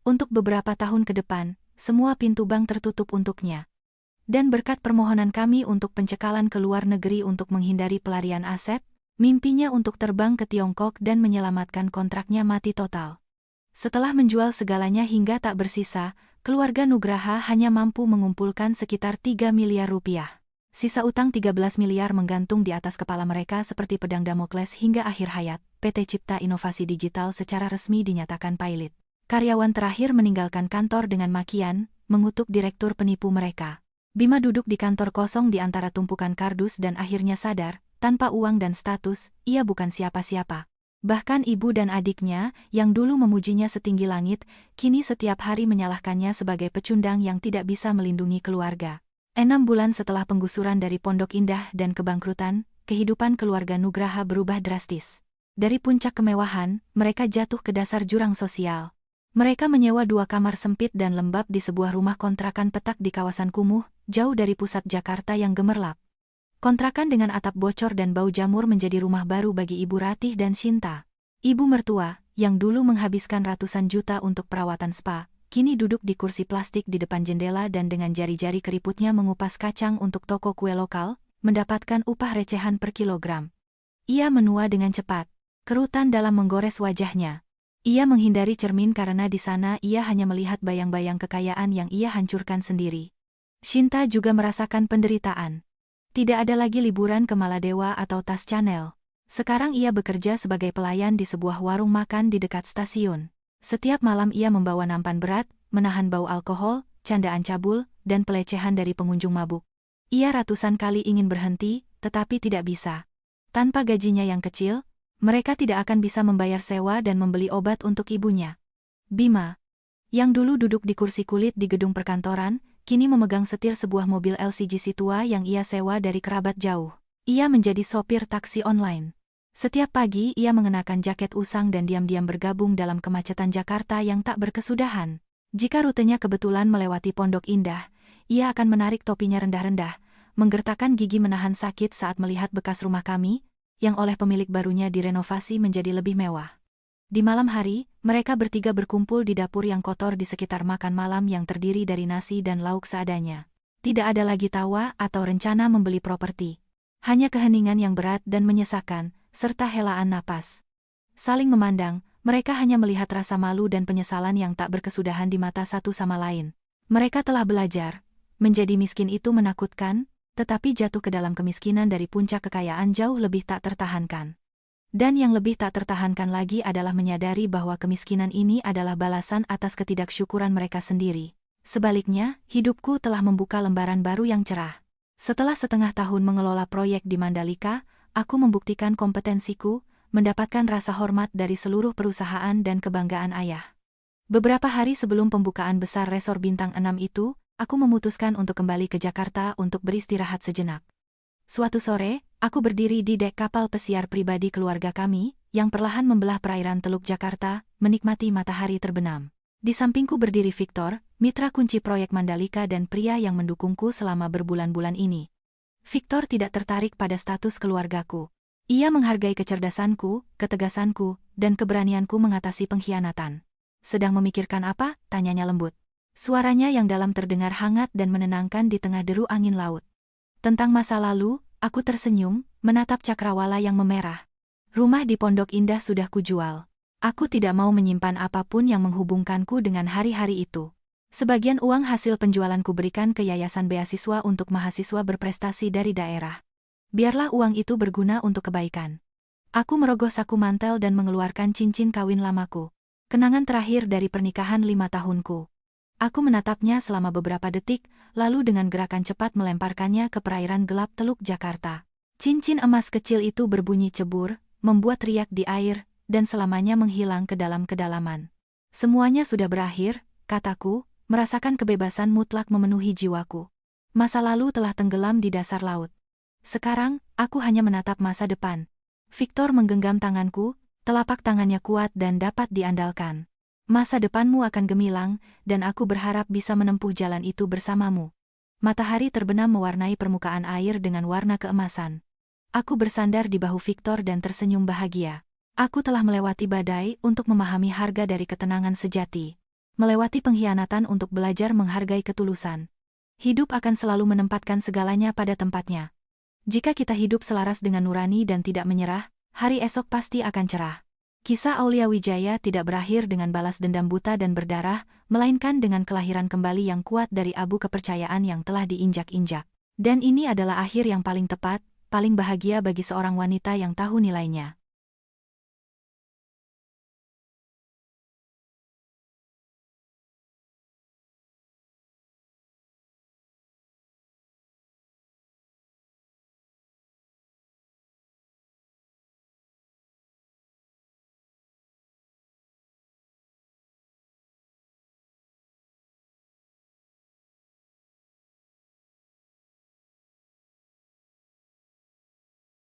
Untuk beberapa tahun ke depan, semua pintu bank tertutup untuknya. Dan berkat permohonan kami untuk pencekalan ke luar negeri untuk menghindari pelarian aset, mimpinya untuk terbang ke Tiongkok dan menyelamatkan kontraknya mati total. Setelah menjual segalanya hingga tak bersisa, keluarga Nugraha hanya mampu mengumpulkan sekitar 3 miliar rupiah. Sisa utang 13 miliar menggantung di atas kepala mereka seperti pedang Damokles hingga akhir hayat. PT Cipta Inovasi Digital secara resmi dinyatakan pailit. Karyawan terakhir meninggalkan kantor dengan makian, mengutuk direktur penipu mereka. Bima duduk di kantor kosong di antara tumpukan kardus dan akhirnya sadar, tanpa uang dan status, ia bukan siapa-siapa. Bahkan ibu dan adiknya, yang dulu memujinya setinggi langit, kini setiap hari menyalahkannya sebagai pecundang yang tidak bisa melindungi keluarga. 6 bulan setelah penggusuran dari Pondok Indah dan kebangkrutan, kehidupan keluarga Nugraha berubah drastis. Dari puncak kemewahan, mereka jatuh ke dasar jurang sosial. Mereka menyewa 2 kamar sempit dan lembab di sebuah rumah kontrakan petak di kawasan kumuh, jauh dari pusat Jakarta yang gemerlap. Kontrakan dengan atap bocor dan bau jamur menjadi rumah baru bagi Ibu Ratih dan Shinta. Ibu mertua, yang dulu menghabiskan ratusan juta untuk perawatan spa, kini duduk di kursi plastik di depan jendela dan dengan jari-jari keriputnya mengupas kacang untuk toko kue lokal, mendapatkan upah recehan per kilogram. Ia menua dengan cepat. Kerutan dalam menggores wajahnya. Ia menghindari cermin karena di sana ia hanya melihat bayang-bayang kekayaan yang ia hancurkan sendiri. Shinta juga merasakan penderitaan. Tidak ada lagi liburan ke Maladewa atau Tas Channel. Sekarang ia bekerja sebagai pelayan di sebuah warung makan di dekat stasiun. Setiap malam ia membawa nampan berat, menahan bau alkohol, candaan cabul, dan pelecehan dari pengunjung mabuk. Ia ratusan kali ingin berhenti, tetapi tidak bisa. Tanpa gajinya yang kecil, mereka tidak akan bisa membayar sewa dan membeli obat untuk ibunya. Bima, yang dulu duduk di kursi kulit di gedung perkantoran, kini memegang setir sebuah mobil LCGC tua yang ia sewa dari kerabat jauh. Ia menjadi sopir taksi online. Setiap pagi ia mengenakan jaket usang dan diam-diam bergabung dalam kemacetan Jakarta yang tak berkesudahan. Jika rutenya kebetulan melewati Pondok Indah, ia akan menarik topinya rendah-rendah, menggertakkan gigi menahan sakit saat melihat bekas rumah kami, yang oleh pemilik barunya direnovasi menjadi lebih mewah. Di malam hari, mereka bertiga berkumpul di dapur yang kotor di sekitar makan malam yang terdiri dari nasi dan lauk seadanya. Tidak ada lagi tawa atau rencana membeli properti. Hanya keheningan yang berat dan menyesakan, serta helaan napas. Saling memandang, mereka hanya melihat rasa malu dan penyesalan yang tak berkesudahan di mata satu sama lain. Mereka telah belajar, menjadi miskin itu menakutkan, tetapi jatuh ke dalam kemiskinan dari puncak kekayaan jauh lebih tak tertahankan. Dan yang lebih tak tertahankan lagi adalah menyadari bahwa kemiskinan ini adalah balasan atas ketidaksyukuran mereka sendiri. Sebaliknya, hidupku telah membuka lembaran baru yang cerah. Setelah setengah tahun mengelola proyek di Mandalika, aku membuktikan kompetensiku, mendapatkan rasa hormat dari seluruh perusahaan dan kebanggaan ayah. Beberapa hari sebelum pembukaan besar resor bintang 6 itu, aku memutuskan untuk kembali ke Jakarta untuk beristirahat sejenak. Suatu sore, aku berdiri di dek kapal pesiar pribadi keluarga kami, yang perlahan membelah perairan Teluk Jakarta, menikmati matahari terbenam. Di sampingku berdiri Victor, mitra kunci proyek Mandalika dan pria yang mendukungku selama berbulan-bulan ini. Victor tidak tertarik pada status keluargaku. Ia menghargai kecerdasanku, ketegasanku, dan keberanianku mengatasi pengkhianatan. Sedang memikirkan apa? Tanyanya lembut. Suaranya yang dalam terdengar hangat dan menenangkan di tengah deru angin laut. Tentang masa lalu, Aku tersenyum, menatap cakrawala yang memerah. Rumah di Pondok Indah sudah kujual. Aku tidak mau menyimpan apapun yang menghubungkanku dengan hari-hari itu. Sebagian uang hasil penjualanku berikan ke yayasan beasiswa untuk mahasiswa berprestasi dari daerah. Biarlah uang itu berguna untuk kebaikan. Aku merogoh saku mantel dan mengeluarkan cincin kawin lamaku. Kenangan terakhir dari pernikahan 5 tahunku. Aku menatapnya selama beberapa detik, lalu dengan gerakan cepat melemparkannya ke perairan gelap Teluk Jakarta. Cincin emas kecil itu berbunyi cebur, membuat riak di air, dan selamanya menghilang ke dalam kedalaman. Semuanya sudah berakhir, kataku, merasakan kebebasan mutlak memenuhi jiwaku. Masa lalu telah tenggelam di dasar laut. Sekarang, aku hanya menatap masa depan. Victor menggenggam tanganku, telapak tangannya kuat dan dapat diandalkan. Masa depanmu akan gemilang, dan aku berharap bisa menempuh jalan itu bersamamu. Matahari terbenam mewarnai permukaan air dengan warna keemasan. Aku bersandar di bahu Victor dan tersenyum bahagia. Aku telah melewati badai untuk memahami harga dari ketenangan sejati. Melewati pengkhianatan untuk belajar menghargai ketulusan. Hidup akan selalu menempatkan segalanya pada tempatnya. Jika kita hidup selaras dengan nurani dan tidak menyerah, hari esok pasti akan cerah. Kisah Aulia Wijaya tidak berakhir dengan balas dendam buta dan berdarah, melainkan dengan kelahiran kembali yang kuat dari abu kepercayaan yang telah diinjak-injak. Dan ini adalah akhir yang paling tepat, paling bahagia bagi seorang wanita yang tahu nilainya.